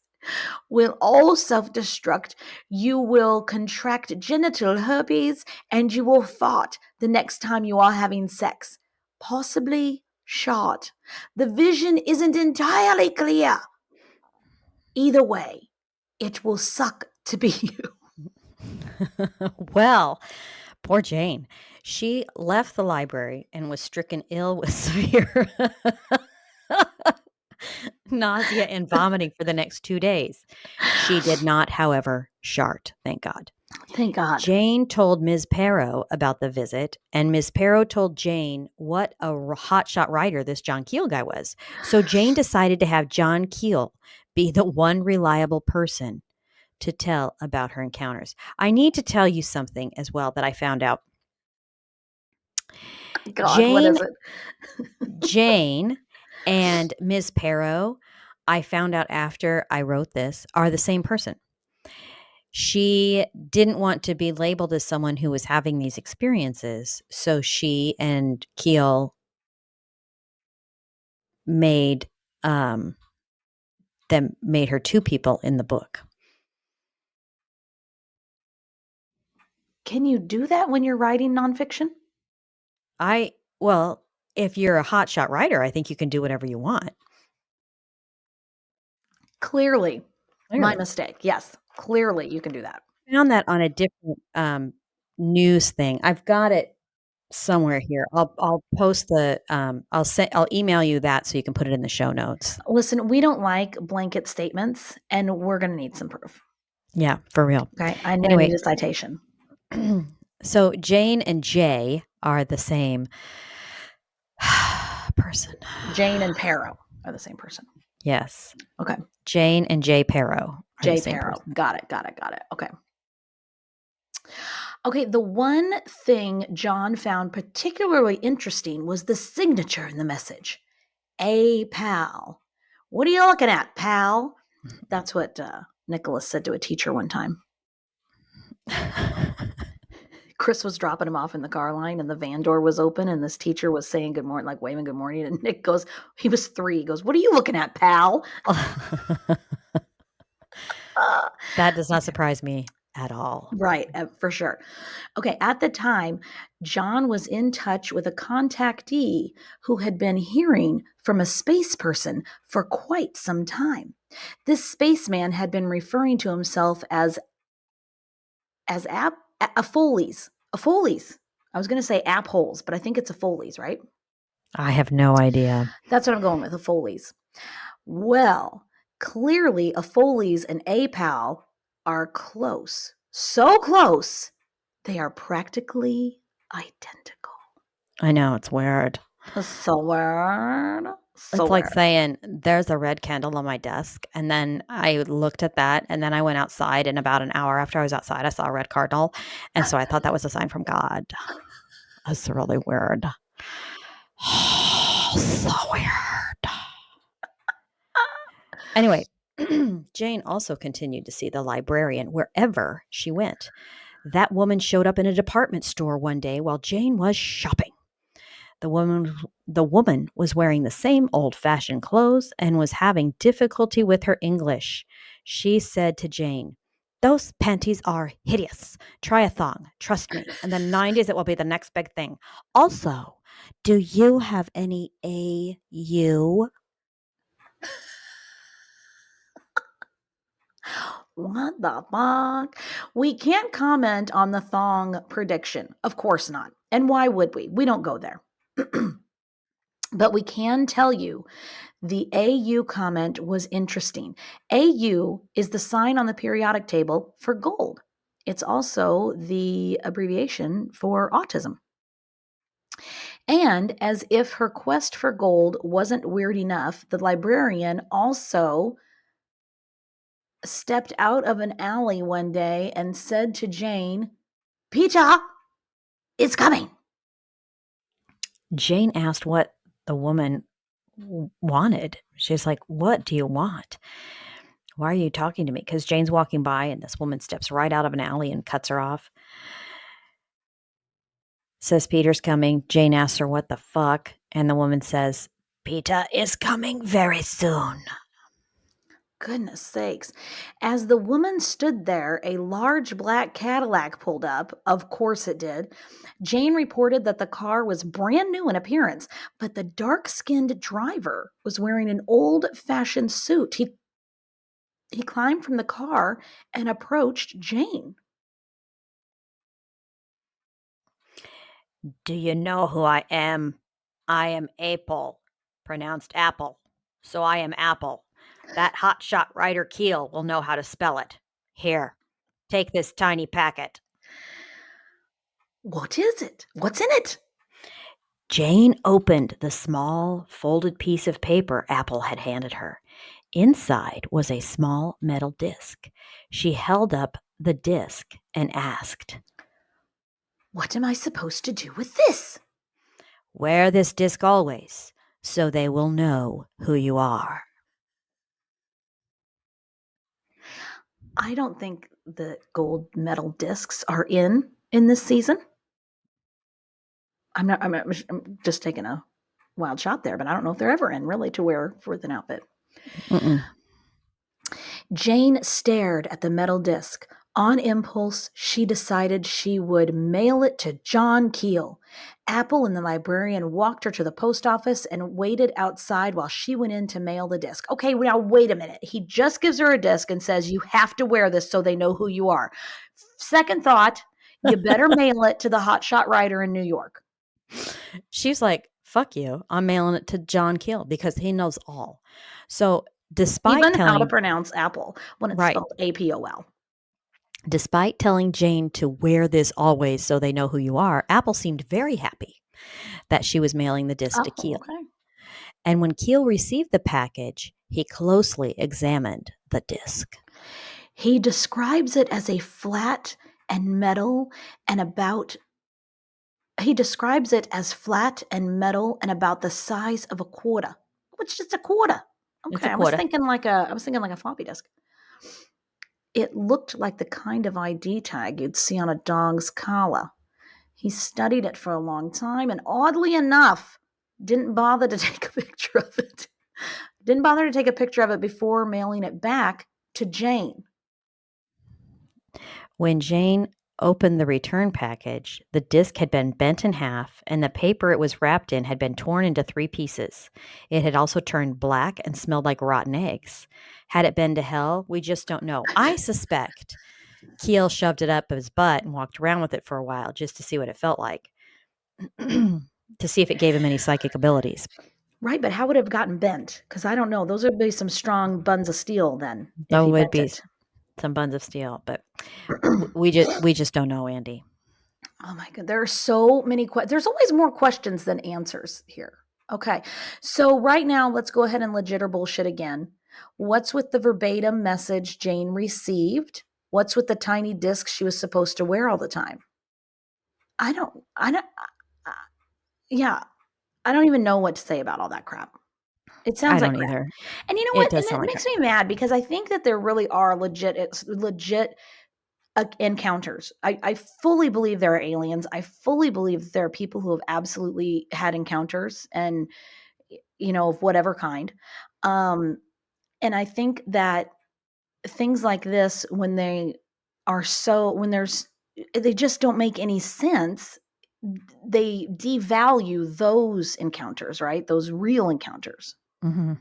S1: will all self-destruct. You will contract genital herpes and you will fart the next time you are having sex. Possibly shot. The vision isn't entirely clear. Either way, it will suck to be you.
S2: Well, poor Jane. She left the library and was stricken ill with severe nausea and vomiting for the next 2 days. She did not, however, shart, thank God.
S1: Thank God.
S2: Jane told Ms. Perrow about the visit, and Ms. Perrow told Jane what a hotshot writer this John Keel guy was. So Jane decided to have John Keel be the one reliable person to tell about her encounters. I need to tell you something as well that I found out.
S1: God, what is it?
S2: Jane and Ms. Perrow, I found out after I wrote this, are the same person. She didn't want to be labeled as someone who was having these experiences, so she and Keel made made her two people in the book.
S1: Can you do that when you're writing nonfiction?
S2: Well, if you're a hotshot writer, I think you can do whatever you want.
S1: Clearly. My mistake. Yes, clearly you can do that.
S2: I found that on a different news thing. I've got it somewhere here. I'll post the I'll email you that so you can put it in the show notes.
S1: Listen, we don't like blanket statements, and we're going to need some proof.
S2: Yeah, for real.
S1: Okay, I
S2: Anyway,
S1: need a citation.
S2: So Jane and Jay are the same person.
S1: Jane and Perrow are the same person.
S2: Yes.
S1: Okay.
S2: Jane and Jay Perrow are
S1: Jay
S2: the same
S1: Perrow.
S2: person.
S1: Got it. Okay. Okay, the one thing John found particularly interesting was the signature in the message. A pal. What are you looking at, pal? That's what Nicholas said to a teacher one time. Chris was dropping him off in the car line and the van door was open and this teacher was saying good morning, like waving good morning. And Nick goes, he was 3. He goes, what are you looking at, pal?
S2: That does not surprise me at all.
S1: Right, for sure. Okay, at the time, John was in touch with a contactee who had been hearing from a space person for quite some time. This spaceman had been referring to himself as a Foley's. I was going to say app holes, but I think it's a Foley's, right?
S2: I have no idea.
S1: That's what I'm going with, a Foley's. Well, clearly a Foley's and a pal are close. So close, they are practically identical.
S2: I know, it's weird.
S1: So weird.
S2: It's like saying, there's a red candle on my desk. And then I looked at that and then I went outside, and about an hour after I was outside, I saw a red cardinal. And so I thought that was a sign from God. That's really weird. So weird. Anyway, Jane also continued to see the librarian wherever she went. That woman showed up in a department store one day while Jane was shopping. The woman was wearing the same old-fashioned clothes and was having difficulty with her English. She said to Jane, "Those panties are hideous. Try a thong. Trust me. In the 90s, it will be the next big thing. Also, do you have any AU?"
S1: What the fuck? We can't comment on the thong prediction. Of course not. And why would we? We don't go there. But we can tell you the AU comment was interesting. AU is the sign on the periodic table for gold. It's also the abbreviation for autism. And as if her quest for gold wasn't weird enough, the librarian also stepped out of an alley one day and said to Jane, Peter is coming.
S2: Jane asked what the woman wanted. She's like, "What do you want? Why are you talking to me?" Because Jane's walking by and this woman steps right out of an alley and cuts her off. Says Peter's coming. Jane asks her what the fuck. And the woman says, Peter is coming very soon.
S1: Goodness sakes. As the woman stood there, a large black Cadillac pulled up. Of course it did. Jane reported that the car was brand new in appearance, but the dark skinned driver was wearing an old fashioned suit. He climbed from the car and approached Jane.
S2: Do you know who I am? I am Apple, pronounced apple. So I am Apple. That hotshot writer Keel will know how to spell it. Here, take this tiny packet.
S1: What is it? What's in it?
S2: Jane opened the small, folded piece of paper Apple had handed her. Inside was a small metal disc. She held up the disc and asked,
S1: What am I supposed to do with this?
S2: Wear this disc always, so they will know who you are.
S1: I don't think the gold medal discs are in this season. I'm just taking a wild shot there, but I don't know if they're ever in really to wear with an outfit.
S2: Mm-mm.
S1: Jane stared at the metal disc. On impulse, she decided she would mail it to John Keel. Apple and the librarian walked her to the post office and waited outside while she went in to mail the disc. Okay, now wait a minute. He just gives her a disc and says, you have to wear this so they know who you are. Second thought, you better mail it to the hotshot writer in New York.
S2: She's like, fuck you. I'm mailing it to John Keel because he knows all. So despite
S1: Even how to
S2: telling
S1: pronounce apple when it's
S2: right,
S1: spelled Apol.
S2: despite telling Jane to wear this always so they know who you are, Apple seemed very happy that she was mailing the disc to
S1: Oh,
S2: Keel.
S1: okay.
S2: And when Keel received the package, he closely examined the disc.
S1: He describes it as a flat and metal and about he describes it as flat and metal and about the size of a quarter. Which is just a quarter.
S2: It's
S1: Okay,
S2: a
S1: I was
S2: quarter.
S1: thinking like a floppy disk. It looked like the kind of ID tag you'd see on a dog's collar. He studied it for a long time and oddly enough didn't bother to take a picture of it. Didn't bother to take a picture of it before mailing it back to Jane.
S2: When Jane opened the return package, the disc had been bent in half and the paper it was wrapped in had been torn into 3 pieces. It had also turned black and smelled like rotten eggs. Had it been to hell? We just don't know. I suspect Keel shoved it up his butt and walked around with it for a while just to see what it felt like, to see if it gave him any psychic abilities.
S1: Right, but how would it have gotten bent? Because I don't know. Those would be some strong buns of steel then, if
S2: There
S1: he
S2: would
S1: bent
S2: be
S1: it.
S2: some buns of steel, but we just don't know, Andy.
S1: Oh my god, there are so many questions. There's always more questions than answers here. Okay, so right now, let's go ahead and legit or bullshit again. What's with the verbatim message Jane received? What's with the tiny disc she was supposed to wear all the time? I don't, uh, yeah, I don't even know what to say about all that crap. It
S2: I
S1: sounds like
S2: don't
S1: crap.
S2: either.
S1: And you know
S2: It
S1: what? And
S2: does sound
S1: it
S2: like
S1: makes
S2: crap.
S1: me mad because I think that there really are legit encounters. I fully believe there are aliens. I fully believe there are people who have absolutely had encounters and, of whatever kind. Um, and I think that things like this, when when they just don't make any sense. They devalue those encounters, right? Those real encounters.
S2: Hmm.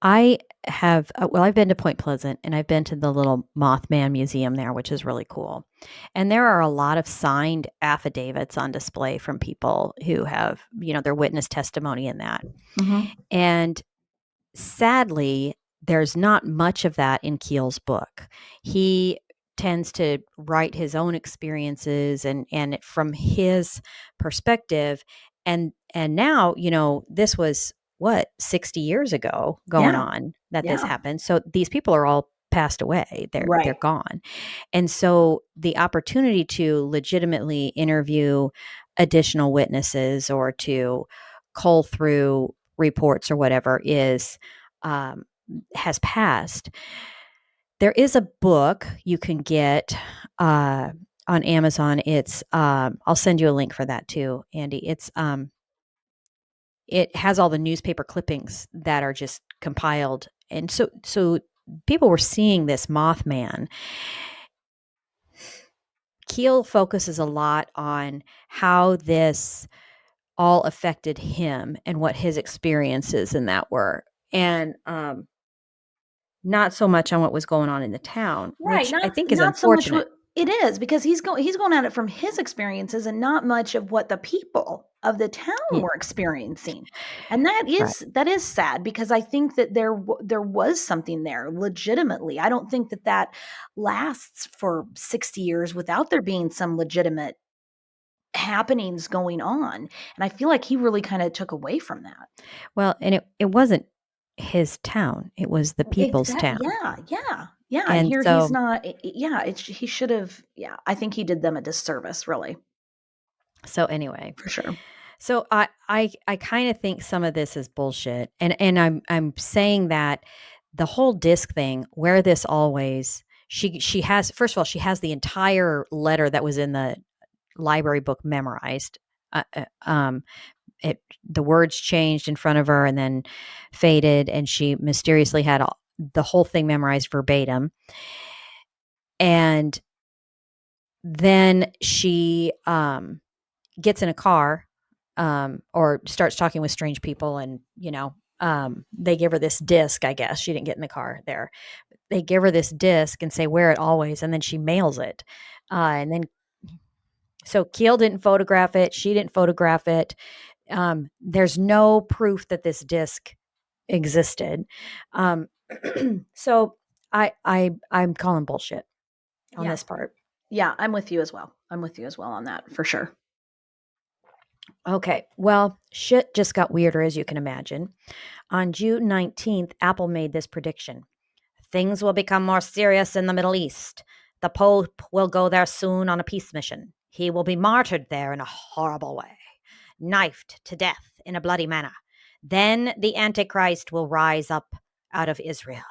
S2: I have, I've been to Point Pleasant and I've been to the little Mothman Museum there, which is really cool. And there are a lot of signed affidavits on display from people who have, their witness testimony in that.
S1: Mm-hmm.
S2: And sadly, there's not much of that in Keel's book. He tends to write his own experiences and from his perspective. And now, this was what, 60 years ago going
S1: Yeah.
S2: on that this
S1: Yeah.
S2: happened. So these people are all passed away. They're
S1: Right.
S2: gone. And so the opportunity to legitimately interview additional witnesses or to cull through reports or whatever um, has passed. There is a book you can get on Amazon. It's I'll send you a link for that too, Andy. It has all the newspaper clippings that are just compiled, and so people were seeing this Mothman. Keel focuses a lot on how this all affected him and what his experiences in that were, and not so much on what was going on in the town,
S1: Right,
S2: which I
S1: not
S2: think is
S1: not so much
S2: unfortunate.
S1: what it is because he's going at it from his experiences and not much of what the people of the town
S2: Yeah,
S1: were experiencing. And that
S2: right.
S1: is sad because I think that there was something there legitimately. I don't think that that lasts for 60 years without there being some legitimate happenings going on. And I feel like he really kind of took away from that.
S2: Well, and it wasn't his town; it was the people's
S1: Exact
S2: town,
S1: Yeah, yeah, yeah, and
S2: and
S1: here he's
S2: so
S1: not yeah, he should've yeah, I think he did them a disservice, really,
S2: anyway.
S1: for sure.
S2: So I kind of think some of this is bullshit, and I'm saying that the whole disc thing, where this always she has, first of all, she has the entire letter that was in the library book memorized. Uh, uh, um, the words changed in front of her and then faded, and she mysteriously had the whole thing memorized verbatim. And then she gets in a car, or starts talking with strange people, and they give her this disc. I guess she didn't get in the car there. They give her this disc and say wear it always, and then she mails it. And then so Keel didn't photograph it. She didn't photograph it. There's no proof that this disc existed. Um, so I'm calling bullshit on
S1: Yeah.
S2: this part.
S1: Yeah, I'm with you as well. I'm with you as well on that, for sure.
S2: Okay, well, shit just got weirder, as you can imagine. On June 19th, Apple made this prediction: things will become more serious in the Middle East. The Pope will go there soon on a peace mission. He will be martyred there in a horrible way, knifed to death in a bloody manner. Then the Antichrist will rise up out of Israel.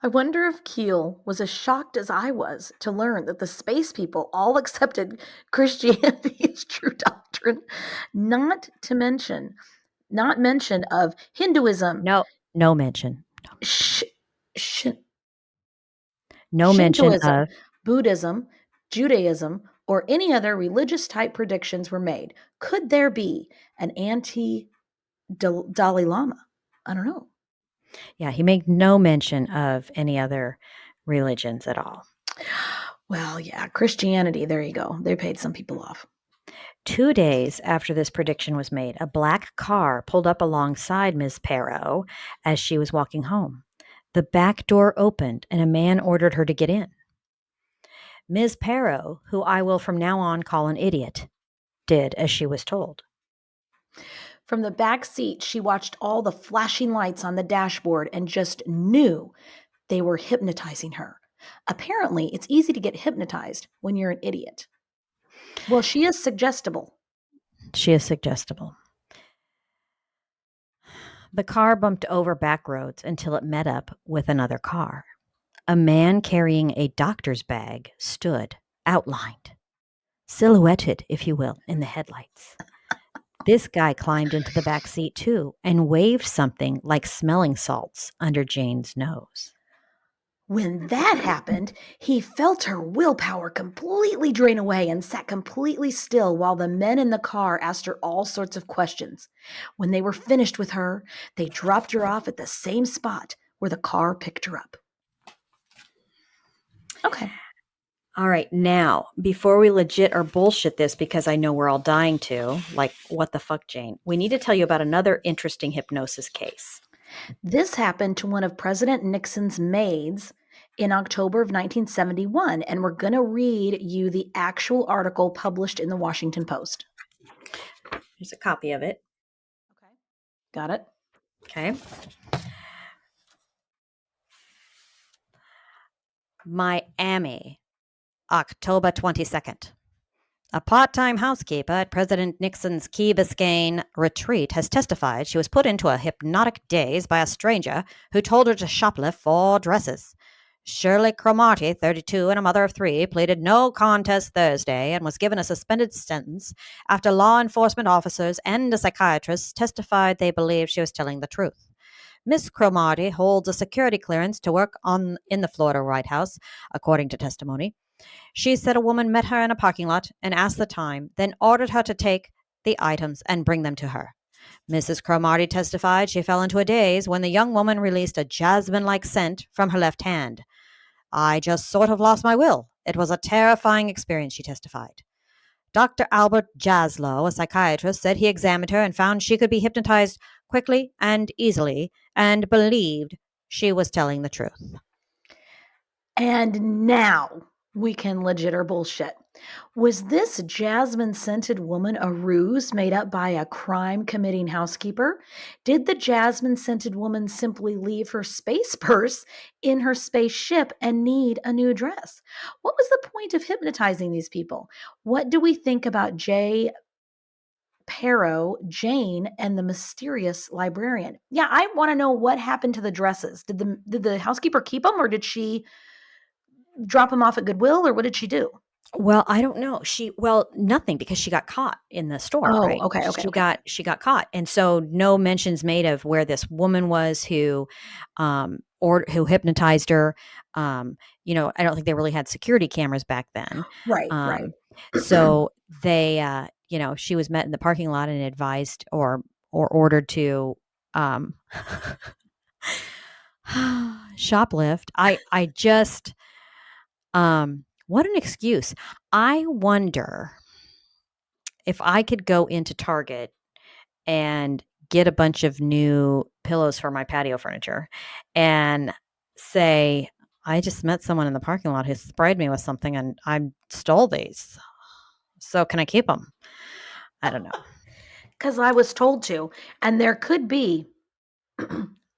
S1: I wonder if Keel was as shocked as I was to learn that the space people all accepted Christianity as true doctrine, not to mention not mention of Hinduism,
S2: No, no mention.
S1: sh sh
S2: No mention
S1: Shintoism,
S2: of.
S1: Buddhism, Judaism, or any other religious type predictions were made. Could there be an anti Dalai Lama? I don't know.
S2: Yeah, he made no mention of any other religions at all.
S1: Well, yeah, Christianity, there you go. They paid some people off.
S2: 2 days after this prediction was made, a black car pulled up alongside Ms. Perro as she was walking home. The back door opened and a man ordered her to get in. Ms. Perro, who I will from now on call an idiot, did as she was told.
S1: From the back seat, she watched all the flashing lights on the dashboard and just knew they were hypnotizing her. Apparently, it's easy to get hypnotized when you're an idiot. Well, she is suggestible.
S2: She is suggestible. The car bumped over back roads until it met up with another car. A man carrying a doctor's bag stood, outlined, silhouetted, if you will, in the headlights. This guy climbed into the back seat too and waved something like smelling salts under Jane's nose.
S1: When that happened, he felt her willpower completely drain away and sat completely still while the men in the car asked her all sorts of questions. When they were finished with her, they dropped her off at the same spot where the car picked her up. Okay.
S2: All right, now, before we legit or bullshit this, because I know we're all dying to, like, what the fuck, Jane, we need to tell you about another interesting hypnosis case.
S1: This happened to one of President Nixon's maids, in October of 1971, and we're going to read you the actual article published in the Washington Post.
S2: Here's a copy of it.
S1: Okay. Got it?
S2: Okay. Miami, October 22nd. A part-time housekeeper at President Nixon's Key Biscayne retreat has testified she was put into a hypnotic daze by a stranger who told her to shoplift 4 dresses. Shirley Cromartie, 32 and a mother of 3, pleaded no contest Thursday and was given a suspended sentence after law enforcement officers and a psychiatrist testified they believed she was telling the truth. Miss Cromartie holds a security clearance to work in the Florida White House, according to testimony. She said a woman met her in a parking lot and asked the time, then ordered her to take the items and bring them to her. Mrs. Cromartie testified she fell into a daze when the young woman released a jasmine-like scent from her left hand. I just sort of lost my will. It was a terrifying experience, she testified. Dr. Albert Jaslow, a psychiatrist, said he examined her and found she could be hypnotized quickly and easily and believed she was telling the truth.
S1: And now we can legit or bullshit. Was this jasmine scented woman a ruse made up by a crime committing housekeeper? Did the jasmine scented woman simply leave her space purse in her spaceship and need a new dress? What was the point of hypnotizing these people? What do we think about Jay Perro, Jane, and the mysterious librarian? Yeah, I want to know what happened to the dresses. Did the housekeeper keep them, or did she drop them off at Goodwill, or what did she do?
S2: Well, I don't know. Nothing, because she got caught in the store,
S1: Oh,
S2: right?
S1: okay, okay,
S2: She
S1: okay.
S2: got caught. And so no mentions made of where this woman was who or who hypnotized her. I don't think they really had security cameras back then.
S1: Right, right.
S2: Um, so they she was met in the parking lot and advised or ordered to um shoplift. I just what an excuse. I wonder if I could go into Target and get a bunch of new pillows for my patio furniture and say, I just met someone in the parking lot who sprayed me with something and I stole these. So can I keep them? I don't know.
S1: Because I was told to, and there could be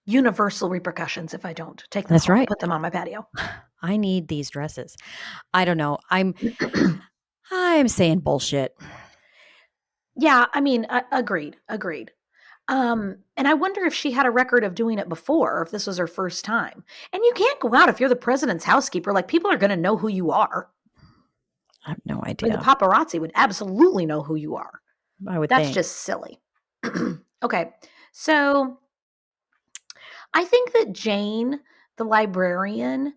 S1: universal repercussions if I don't take them
S2: That's
S1: home and
S2: right.
S1: put them on my patio.
S2: I need these dresses. I don't know. I'm saying bullshit.
S1: Yeah, I mean, agreed, agreed. And I wonder if she had a record of doing it before, or if this was her first time. And you can't go out if you're the president's housekeeper. Like, people are going to know who you are.
S2: I have no
S1: I mean, the
S2: idea.
S1: paparazzi would absolutely know who you are.
S2: I would
S1: That's
S2: think.
S1: just silly. Okay, so I think that Jane, the librarian,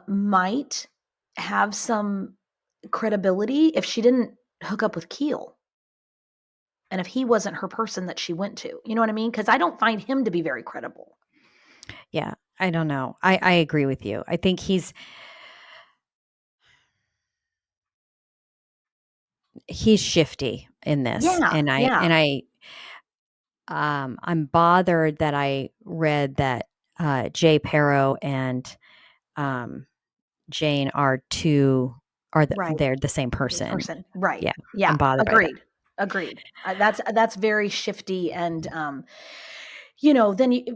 S1: might have some credibility if she didn't hook up with Keel and if he wasn't her person that she went to. You know what I mean? Because I don't find him to be very credible.
S2: Yeah, I don't know. I agree with you. I think he's shifty in this,
S1: Yeah, yeah,
S2: I'm bothered that I read that Jay Perro and um, Jane
S1: right.
S2: they're the same
S1: Same
S2: person.
S1: person. Right.
S2: Yeah,
S1: Yeah.
S2: I'm bothered by that.
S1: Agreed. Agreed. That's very shifty, and then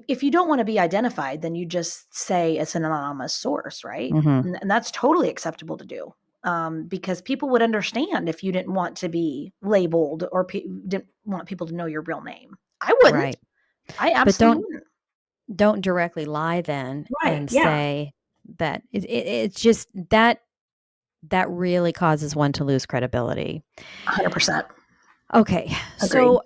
S1: if you don't want to be identified, then you just say it's an anonymous source, right?
S2: Hmm.
S1: And that's totally acceptable to do. Because people would understand if you didn't want to be labeled or didn't want people to know your real name. I wouldn't.
S2: Right,
S1: I
S2: but
S1: absolutely wouldn't.
S2: don't directly lie then
S1: Right.
S2: and
S1: Yeah.
S2: say that it's just that really causes one to lose credibility.
S1: 100%.
S2: Okay,
S1: Agreed.
S2: so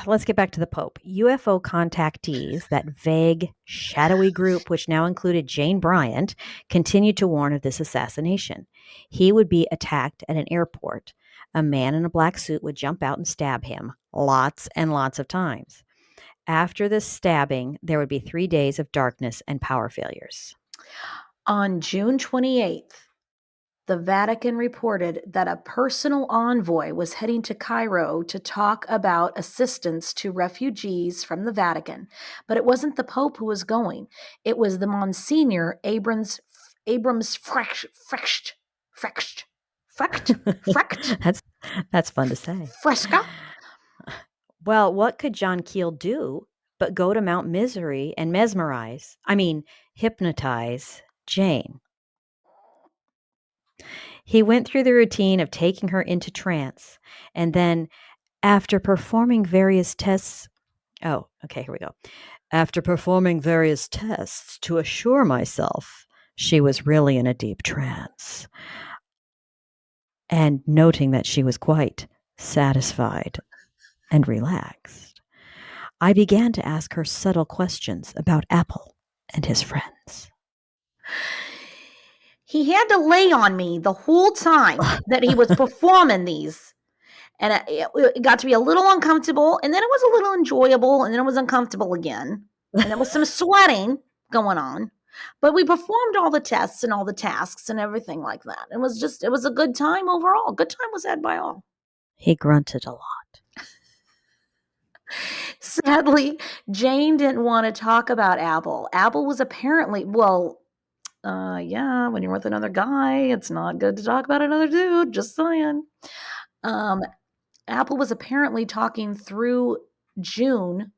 S2: let's get back to the Pope. UFO contactees, that vague, shadowy group, which now included Jane Bryant, continued to warn of this assassination. He would be attacked at an airport. A man in a black suit would jump out and stab him lots and lots of times. After this stabbing, there would be 3 days of darkness and power failures.
S1: On June 28th, the Vatican reported that a personal envoy was heading to Cairo to talk about assistance to refugees from the Vatican. But it wasn't the Pope who was going. It was the Monsignor Abrams Frecht
S2: That's fun to say.
S1: Fresca.
S2: Well, what could John Keel do but go to Mount Misery and hypnotize Jane? He went through the routine of taking her into trance, and then after performing various tests, here we go. After performing various tests to assure myself she was really in a deep trance, and noting that she was quite satisfied and relaxed, I began to ask her subtle questions about Apple and his friends.
S1: He had to lay on me the whole time that he was performing these. And it got to be a little uncomfortable, and then it was a little enjoyable, and then it was uncomfortable again. And there was some sweating going on. But we performed all the tests and all the tasks and everything like that. It was a good time overall. Good time was had by all.
S2: He grunted a lot.
S1: Sadly, Jane didn't want to talk about Apple. Apple was apparently, when you're with another guy, it's not good to talk about another dude, just saying. Apple was apparently talking through Jane,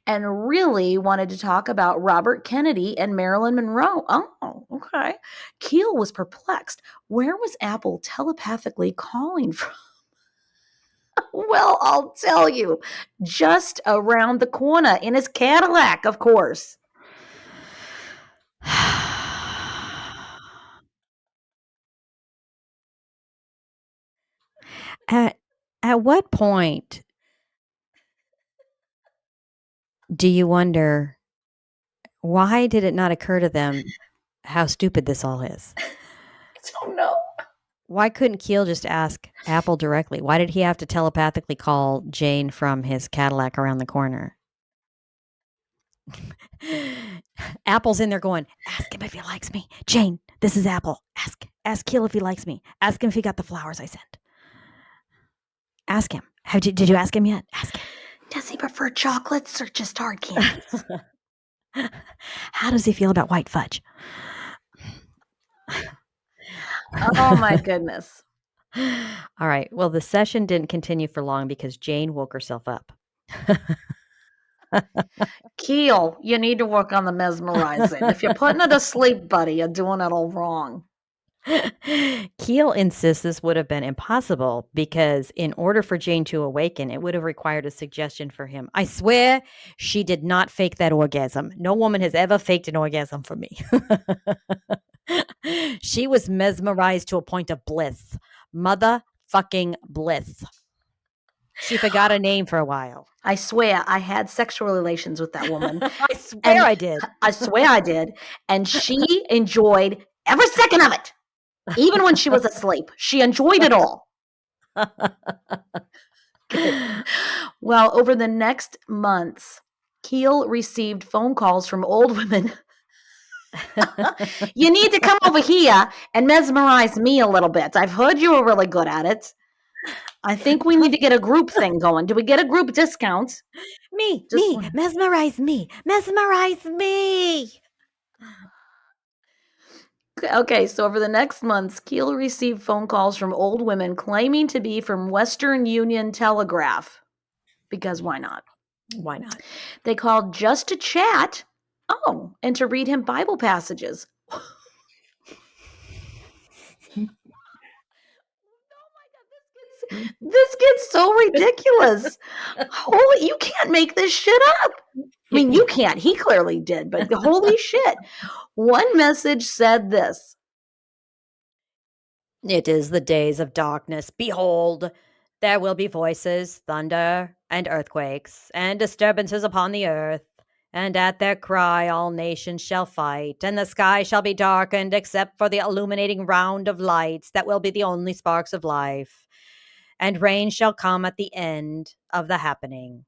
S1: and really wanted to talk about Robert Kennedy and Marilyn Monroe. Oh, okay. Keel was perplexed. Where was Apple telepathically calling from? Well, I'll tell you, just around the corner in his Cadillac, of course.
S2: At what point do you wonder, why did it not occur to them how stupid this all is?
S1: I don't know.
S2: Why couldn't Keel just ask Apple directly? Why did he have to telepathically call Jane from his Cadillac around the corner? Apple's in there going, ask him if he likes me. Jane, this is Apple. Ask Keel if he likes me. Ask him if he got the flowers I sent. Ask him. Did you ask him yet? Ask him.
S1: Does he prefer chocolates or just hard candies?
S2: How does he feel about white fudge?
S1: Oh, my goodness.
S2: All right. Well, the session didn't continue for long because Jane woke herself up.
S1: Keel, you need to work on the mesmerizing. If you're putting it to sleep, buddy, you're doing it all wrong.
S2: Keel insists this would have been impossible because in order for Jane to awaken, it would have required a suggestion for him. I swear she did not fake that orgasm. No woman has ever faked an orgasm for me. She was mesmerized to a point of bliss. Motherfucking bliss. She forgot a name for a while.
S1: I swear I had sexual relations with that woman.
S2: I swear I did.
S1: I swear I did. And she enjoyed every second of it. Even when she was asleep, she enjoyed it all. Well, over the next months, Keel received phone calls from old women. You need to come over here and mesmerize me a little bit. I've heard you were really good at it. I think we need to get a group thing going. Do we get a group discount?
S2: Mesmerize me. Mesmerize me.
S1: Okay, so over the next months, Keel received phone calls from old women claiming to be from Western Union Telegraph. Because why not?
S2: Why not?
S1: They called just to chat. Oh, and to read him Bible passages. This gets so ridiculous. Holy, you can't make this shit up. I mean, you can't. He clearly did, but holy shit. One message said this.
S2: It is the days of darkness. Behold, there will be voices, thunder, and earthquakes, and disturbances upon the earth. And at their cry all nations shall fight, and the sky shall be darkened except for the illuminating round of lights that will be the only sparks of life. And rain shall come at the end of the happening.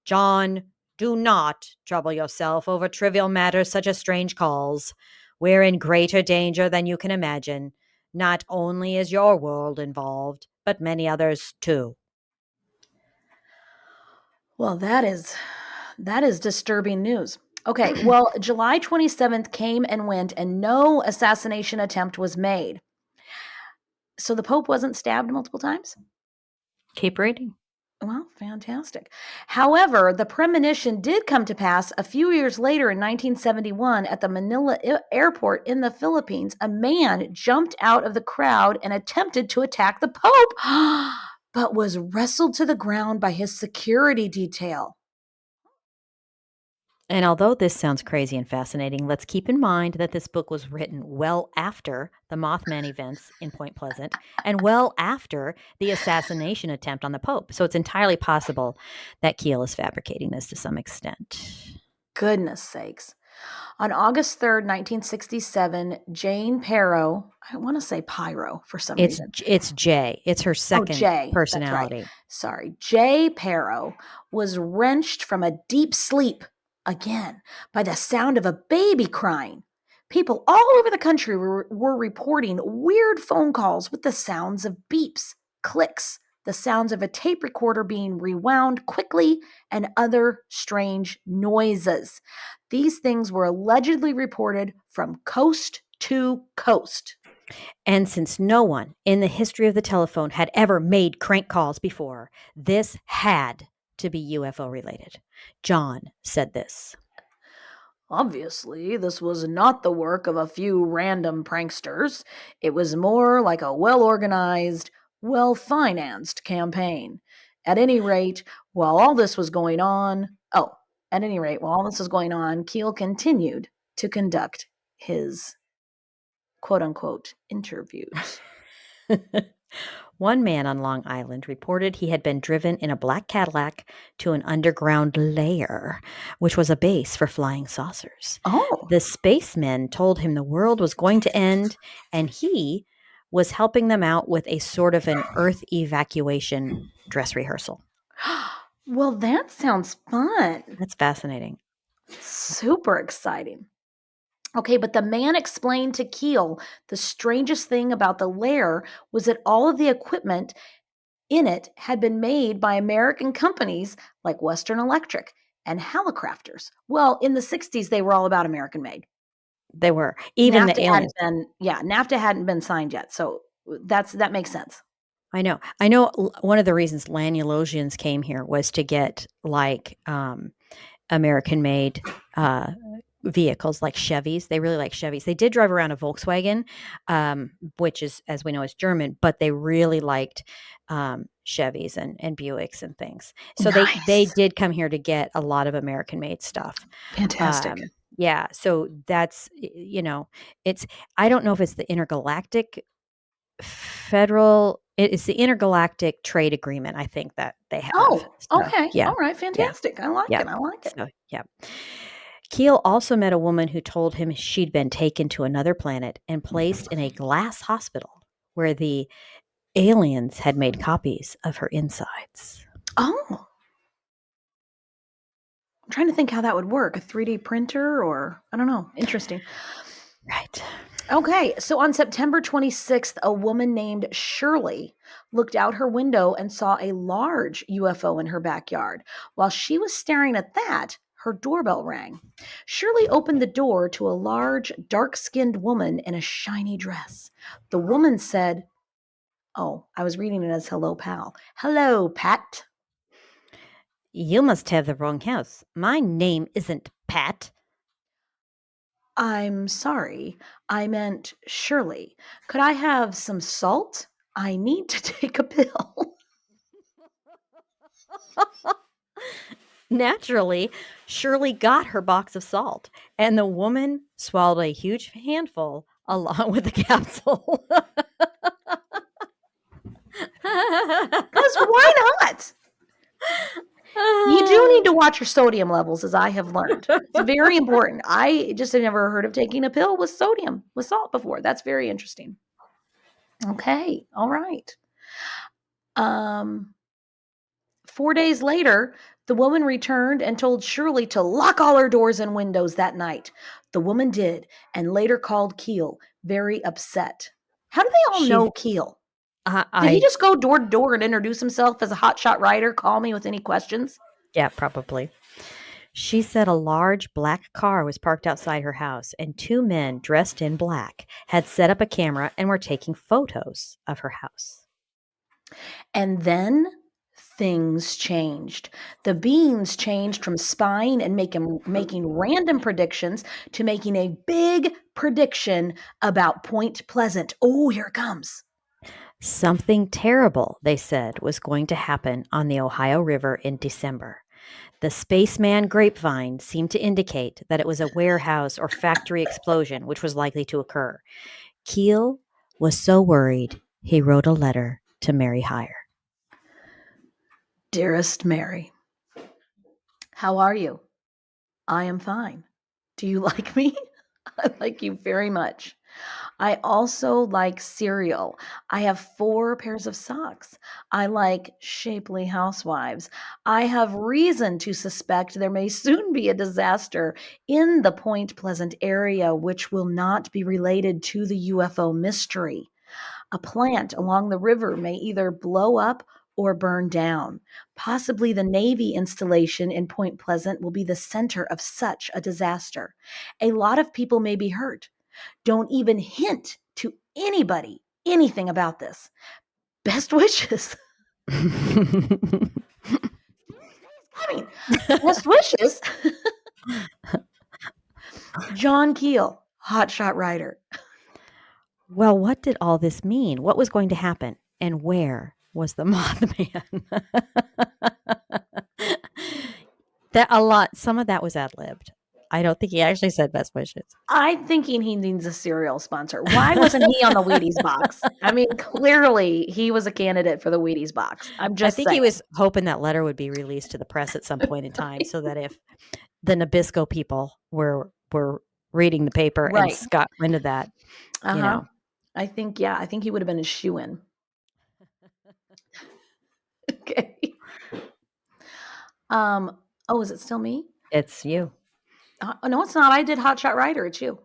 S2: John, do not trouble yourself over trivial matters such as strange calls. We're in greater danger than you can imagine. Not only is your world involved, but many others too.
S1: Well, that is disturbing news. Okay, well, July 27th came and went and no assassination attempt was made. So the Pope wasn't stabbed multiple times?
S2: Keep reading.
S1: Well, fantastic. However, the premonition did come to pass a few years later in 1971 at the Manila airport in the Philippines. A man jumped out of the crowd and attempted to attack the Pope, but was wrestled to the ground by his security detail.
S2: And although this sounds crazy and fascinating, let's keep in mind that this book was written well after the Mothman events in Point Pleasant and well after the assassination attempt on the Pope. So it's entirely possible that Keel is fabricating this to some extent.
S1: Goodness sakes. On August 3rd, 1967, Jane Parrow, I want to say Pyro for some reason.
S2: It's Jay. It's her
S1: Oh,
S2: second
S1: Jay. That's right.
S2: personality.
S1: Sorry. Jay Parrow was wrenched from a deep sleep again by the sound of a baby crying. People all over the country were reporting weird phone calls with the sounds of beeps, clicks, the sounds of a tape recorder being rewound quickly, and other strange noises. These things were allegedly reported from coast to coast.
S2: And since no one in the history of the telephone had ever made crank calls before, this had to be UFO related. John said this.
S1: Obviously, this was not the work of a few random pranksters. It was more like a well organized, well financed campaign. At any rate, while all this was going on, Keel continued to conduct his quote unquote interviews.
S2: One man on Long Island reported he had been driven in a black Cadillac to an underground lair, which was a base for flying saucers.
S1: Oh,
S2: The spacemen told him the world was going to end, and he was helping them out with a sort of an Earth evacuation dress rehearsal.
S1: well, that sounds fun.
S2: That's fascinating.
S1: Super exciting. Okay, but the man explained to Keel the strangest thing about the lair was that all of the equipment in it had been made by American companies like Western Electric and Hallicrafters. Well, in the 60s, they were all about American made.
S2: They were. Even the aliens.
S1: NAFTA hadn't been signed yet. So that makes sense.
S2: I know. I know one of the reasons Lanulosians came here was to get American-made vehicles like Chevys. They really like Chevys. They did drive around a Volkswagen, which is, as we know, is German, but they really liked Chevys and Buicks and things. So they
S1: Nice.
S2: did come here to get a lot of American-made stuff.
S1: Fantastic.
S2: Yeah. So that's, it's, I don't know if it's the intergalactic it's the intergalactic trade agreement, I think, that they have.
S1: Oh,
S2: So,
S1: okay.
S2: yeah.
S1: All right.
S2: Yeah.
S1: Fantastic. I like
S2: Yeah.
S1: it. I like it.
S2: So, yeah. Keel also met a woman who told him she'd been taken to another planet and placed in a glass hospital where the aliens had made copies of her insides.
S1: Oh, I'm trying to think how that would work. A 3D printer or I don't know. Interesting.
S2: Right.
S1: Okay, so on September 26th, a woman named Shirley looked out her window and saw a large UFO in her backyard. While she was staring at that, her doorbell rang. Shirley opened the door to a large, dark skinned woman in a shiny dress. The woman said, Oh, I was reading it as hello, pal. Hello, Pat.
S2: You must have the wrong house. My name isn't Pat.
S1: I'm sorry. I meant Shirley. Could I have some salt? I need to take a pill.
S2: Naturally, Shirley got her box of salt, and the woman swallowed a huge handful along with the capsule.
S1: Because why not? You do need to watch your sodium levels, as I have learned. It's very important. I just had never heard of taking a pill with sodium, with salt before. That's very interesting. Okay, all right. 4 days later, The woman returned and told Shirley to lock all her doors and windows that night. The woman did and later called Keel, very upset. How do they all
S2: She
S1: know Keel?
S2: I
S1: Did he
S2: I
S1: just go door to door and introduce himself as a hotshot writer? Call me with any questions?
S2: Yeah, probably. She said a large black car was parked outside her house, and two men dressed in black had set up a camera and were taking photos of her house.
S1: And then things changed. The beings changed from spying and making random predictions to making a big prediction about Point Pleasant. Oh, here it comes.
S2: Something terrible, they said, was going to happen on the Ohio River in December. The spaceman grapevine seemed to indicate that it was a warehouse or factory explosion which was likely to occur. Keel was so worried, he wrote a letter to Mary Hyre.
S1: Dearest Mary, how are you? I am fine. Do you like me? I like you very much. I also like cereal. I have 4 pairs of socks. I like shapely housewives. I have reason to suspect there may soon be a disaster in the Point Pleasant area which will not be related to the UFO mystery. A plant along the river may either blow up or burn down. Possibly the Navy installation in Point Pleasant will be the center of such a disaster. A lot of people may be hurt. Don't even hint to anybody anything about this. Best wishes. Coming. Best wishes. John Keel, hotshot writer.
S2: Well, what did all this mean? What was going to happen? And where was the Mothman? Some of that was ad libbed. I don't think he actually said best wishes.
S1: I'm thinking he needs a cereal sponsor. Why wasn't he on the Wheaties box? I mean, clearly he was a candidate for the Wheaties box. I'm
S2: I
S1: just
S2: think he
S1: saying.
S2: was hoping that letter would be released to the press at some point in time so that if the Nabisco people were reading the paper and
S1: Right.
S2: got wind of that, you
S1: Uh-huh.
S2: know.
S1: I think he would have been a shoe-in. Okay. Oh, is it still me?
S2: It's you.
S1: No, it's not. I did hotshot writer. It's you.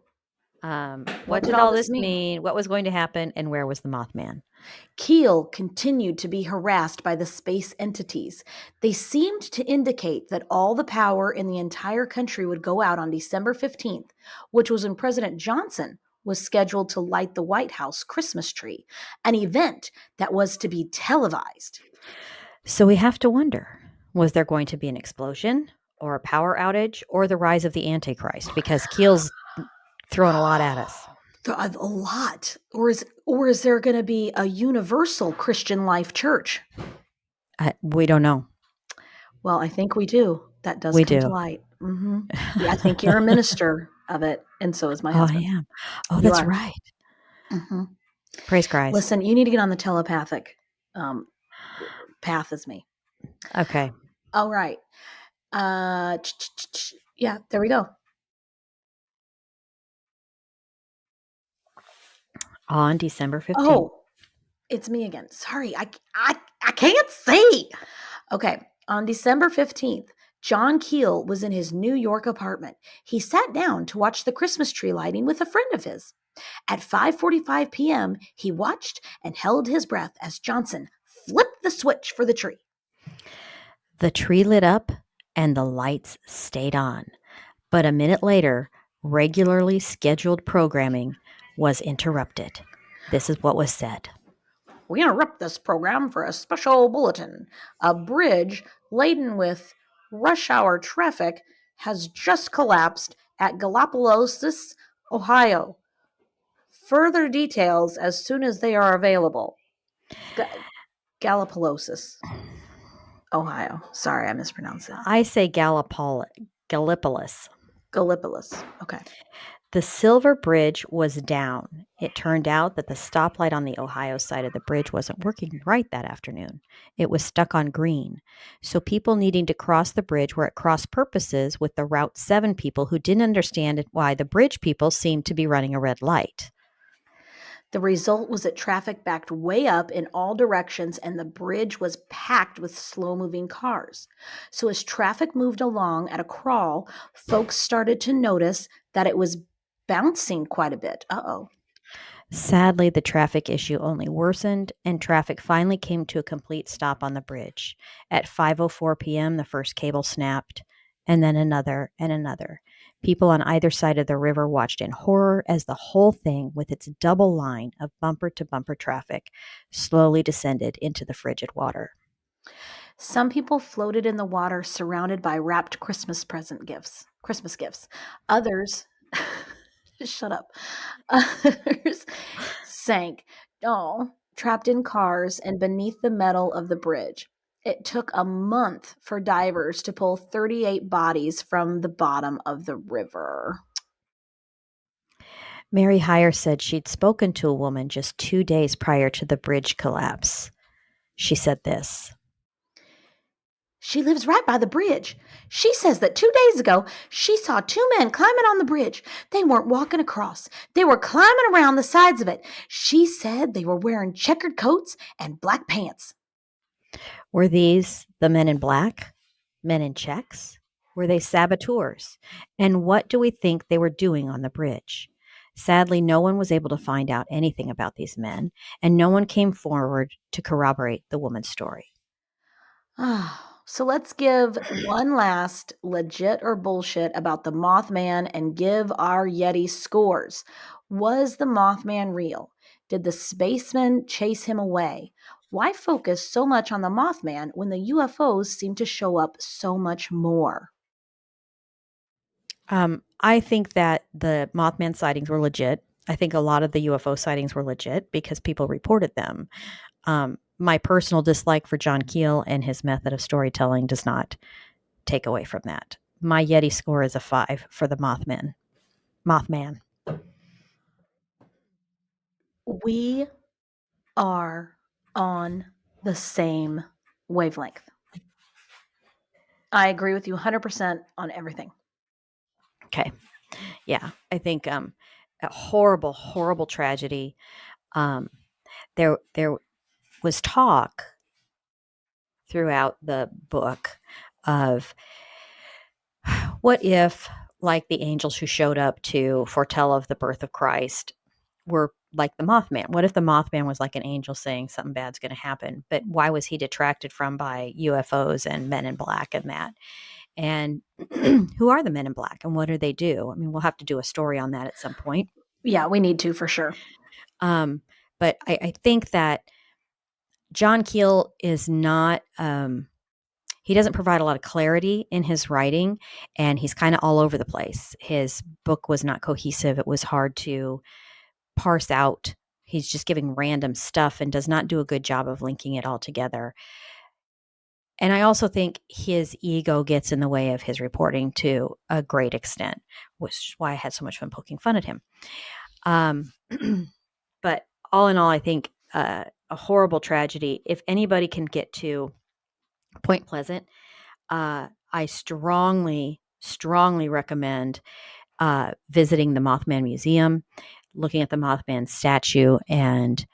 S1: What
S2: What
S1: did
S2: did
S1: all
S2: all
S1: this
S2: this
S1: mean?
S2: mean? What was going to happen? And where was the Mothman?
S1: Keel continued to be harassed by the space entities. They seemed to indicate that all the power in the entire country would go out on December 15th, which was when President Johnson was scheduled to light the White House Christmas tree, an event that was to be televised.
S2: So we have to wonder, was there going to be an explosion or a power outage or the rise of the Antichrist? Because Keel's throwing a lot at us.
S1: A lot. Or is there going to be a universal Christian life church?
S2: We don't know.
S1: Well, I think we do. That does
S2: We
S1: come to
S2: do.
S1: light. Yeah, I think you're a minister of it, and so is my
S2: Oh, I
S1: husband.
S2: am. Oh,
S1: You
S2: that's
S1: are.
S2: right.
S1: Mhm.
S2: Praise Christ.
S1: Listen, you need to get on the telepathic path as me.
S2: Okay.
S1: All right. Yeah, there we go.
S2: On December 15th.
S1: Oh, it's me again. Sorry, I can't see. Okay, on December 15th, John Keel was in his New York apartment. He sat down to watch the Christmas tree lighting with a friend of his. At 5:45 p.m., he watched and held his breath as Johnson flipped the switch for the tree.
S2: The tree lit up and the lights stayed on. But a minute later, regularly scheduled programming was interrupted. This is what was said.
S1: We interrupt this program for a special bulletin. A bridge laden with rush hour traffic has just collapsed at Gallipolis, Ohio. Further details as soon as they are available. Gallipolis, Ohio. Sorry, I mispronounced that.
S2: I say Gallipolis.
S1: Gallipolis. Okay.
S2: The Silver Bridge was down. It turned out that the stoplight on the Ohio side of the bridge wasn't working right that afternoon. It was stuck on green. So people needing to cross the bridge were at cross purposes with the Route 7 people who didn't understand why the bridge people seemed to be running a red light.
S1: The result was that traffic backed way up in all directions and the bridge was packed with slow moving cars. So, as traffic moved along at a crawl, folks started to notice that it was bouncing quite a bit. Uh oh.
S2: Sadly, the traffic issue only worsened, and traffic finally came to a complete stop on the bridge. At 5:04 p.m., the first cable snapped, and then another and another. People on either side of the river watched in horror as the whole thing, with its double line of bumper to bumper traffic, slowly descended into the frigid water.
S1: Some people floated in the water surrounded by wrapped Christmas gifts. Others, shut up. Others sank, oh, trapped in cars and beneath the metal of the bridge. It took a month for divers to pull 38 bodies from the bottom of the river.
S2: Mary Heyer said she'd spoken to a woman just 2 days prior to the bridge collapse. She said this.
S1: She lives right by the bridge. She says that 2 days ago, she saw two men climbing on the bridge. They weren't walking across, they were climbing around the sides of it. She said they were wearing checkered coats and black pants.
S2: Were these the men in black? Men in checks? Were they saboteurs? And what do we think they were doing on the bridge? Sadly, no one was able to find out anything about these men, and no one came forward to corroborate the woman's story.
S1: So let's give one last legit or bullshit about the Mothman and give our Yeti scores. Was the Mothman real? Did the spacemen chase him away? Why focus so much on the Mothman when the UFOs seem to show up so much more?
S2: I think that the Mothman sightings were legit. I think a lot of the UFO sightings were legit because people reported them. My personal dislike for John Keel and his method of storytelling does not take away from that. My Yeti score is a 5 for the Mothman.
S1: We are on the same wavelength. I agree with you 100% on everything.
S2: Okay. Yeah. I think a horrible, horrible tragedy. There was talk throughout the book of what if, like the angels who showed up to foretell of the birth of Christ, were like the Mothman? What if the Mothman was like an angel saying something bad's going to happen? But why was he detracted from by UFOs and men in black and that? And who are the men in black and what do they do? I mean, we'll have to do a story on that at some point.
S1: Yeah, we need to for sure.
S2: But I think that John Keel is not, he doesn't provide a lot of clarity in his writing, and he's kind of all over the place. His book was not cohesive. It was hard to parse out. He's just giving random stuff and does not do a good job of linking it all together. And I also think his ego gets in the way of his reporting to a great extent, which is why I had so much fun poking fun at him. But all in all, I think a horrible tragedy. If anybody can get to Point Pleasant, I strongly, strongly recommend visiting the Mothman Museum, looking at the Mothman statue, and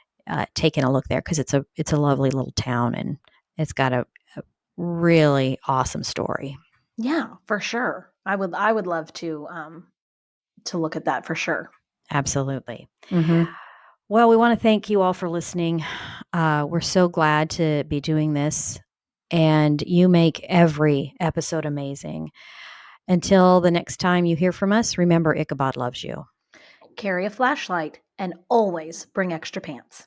S2: taking a look there because it's a lovely little town and it's got a really awesome story.
S1: Yeah, for sure. I would love to look at that for sure.
S2: Absolutely.
S1: Mm-hmm.
S2: Well, we want to thank you all for listening. We're so glad to be doing this, and you make every episode amazing. Until the next time you hear from us, remember Ichabod loves you.
S1: Carry a flashlight and always bring extra pants.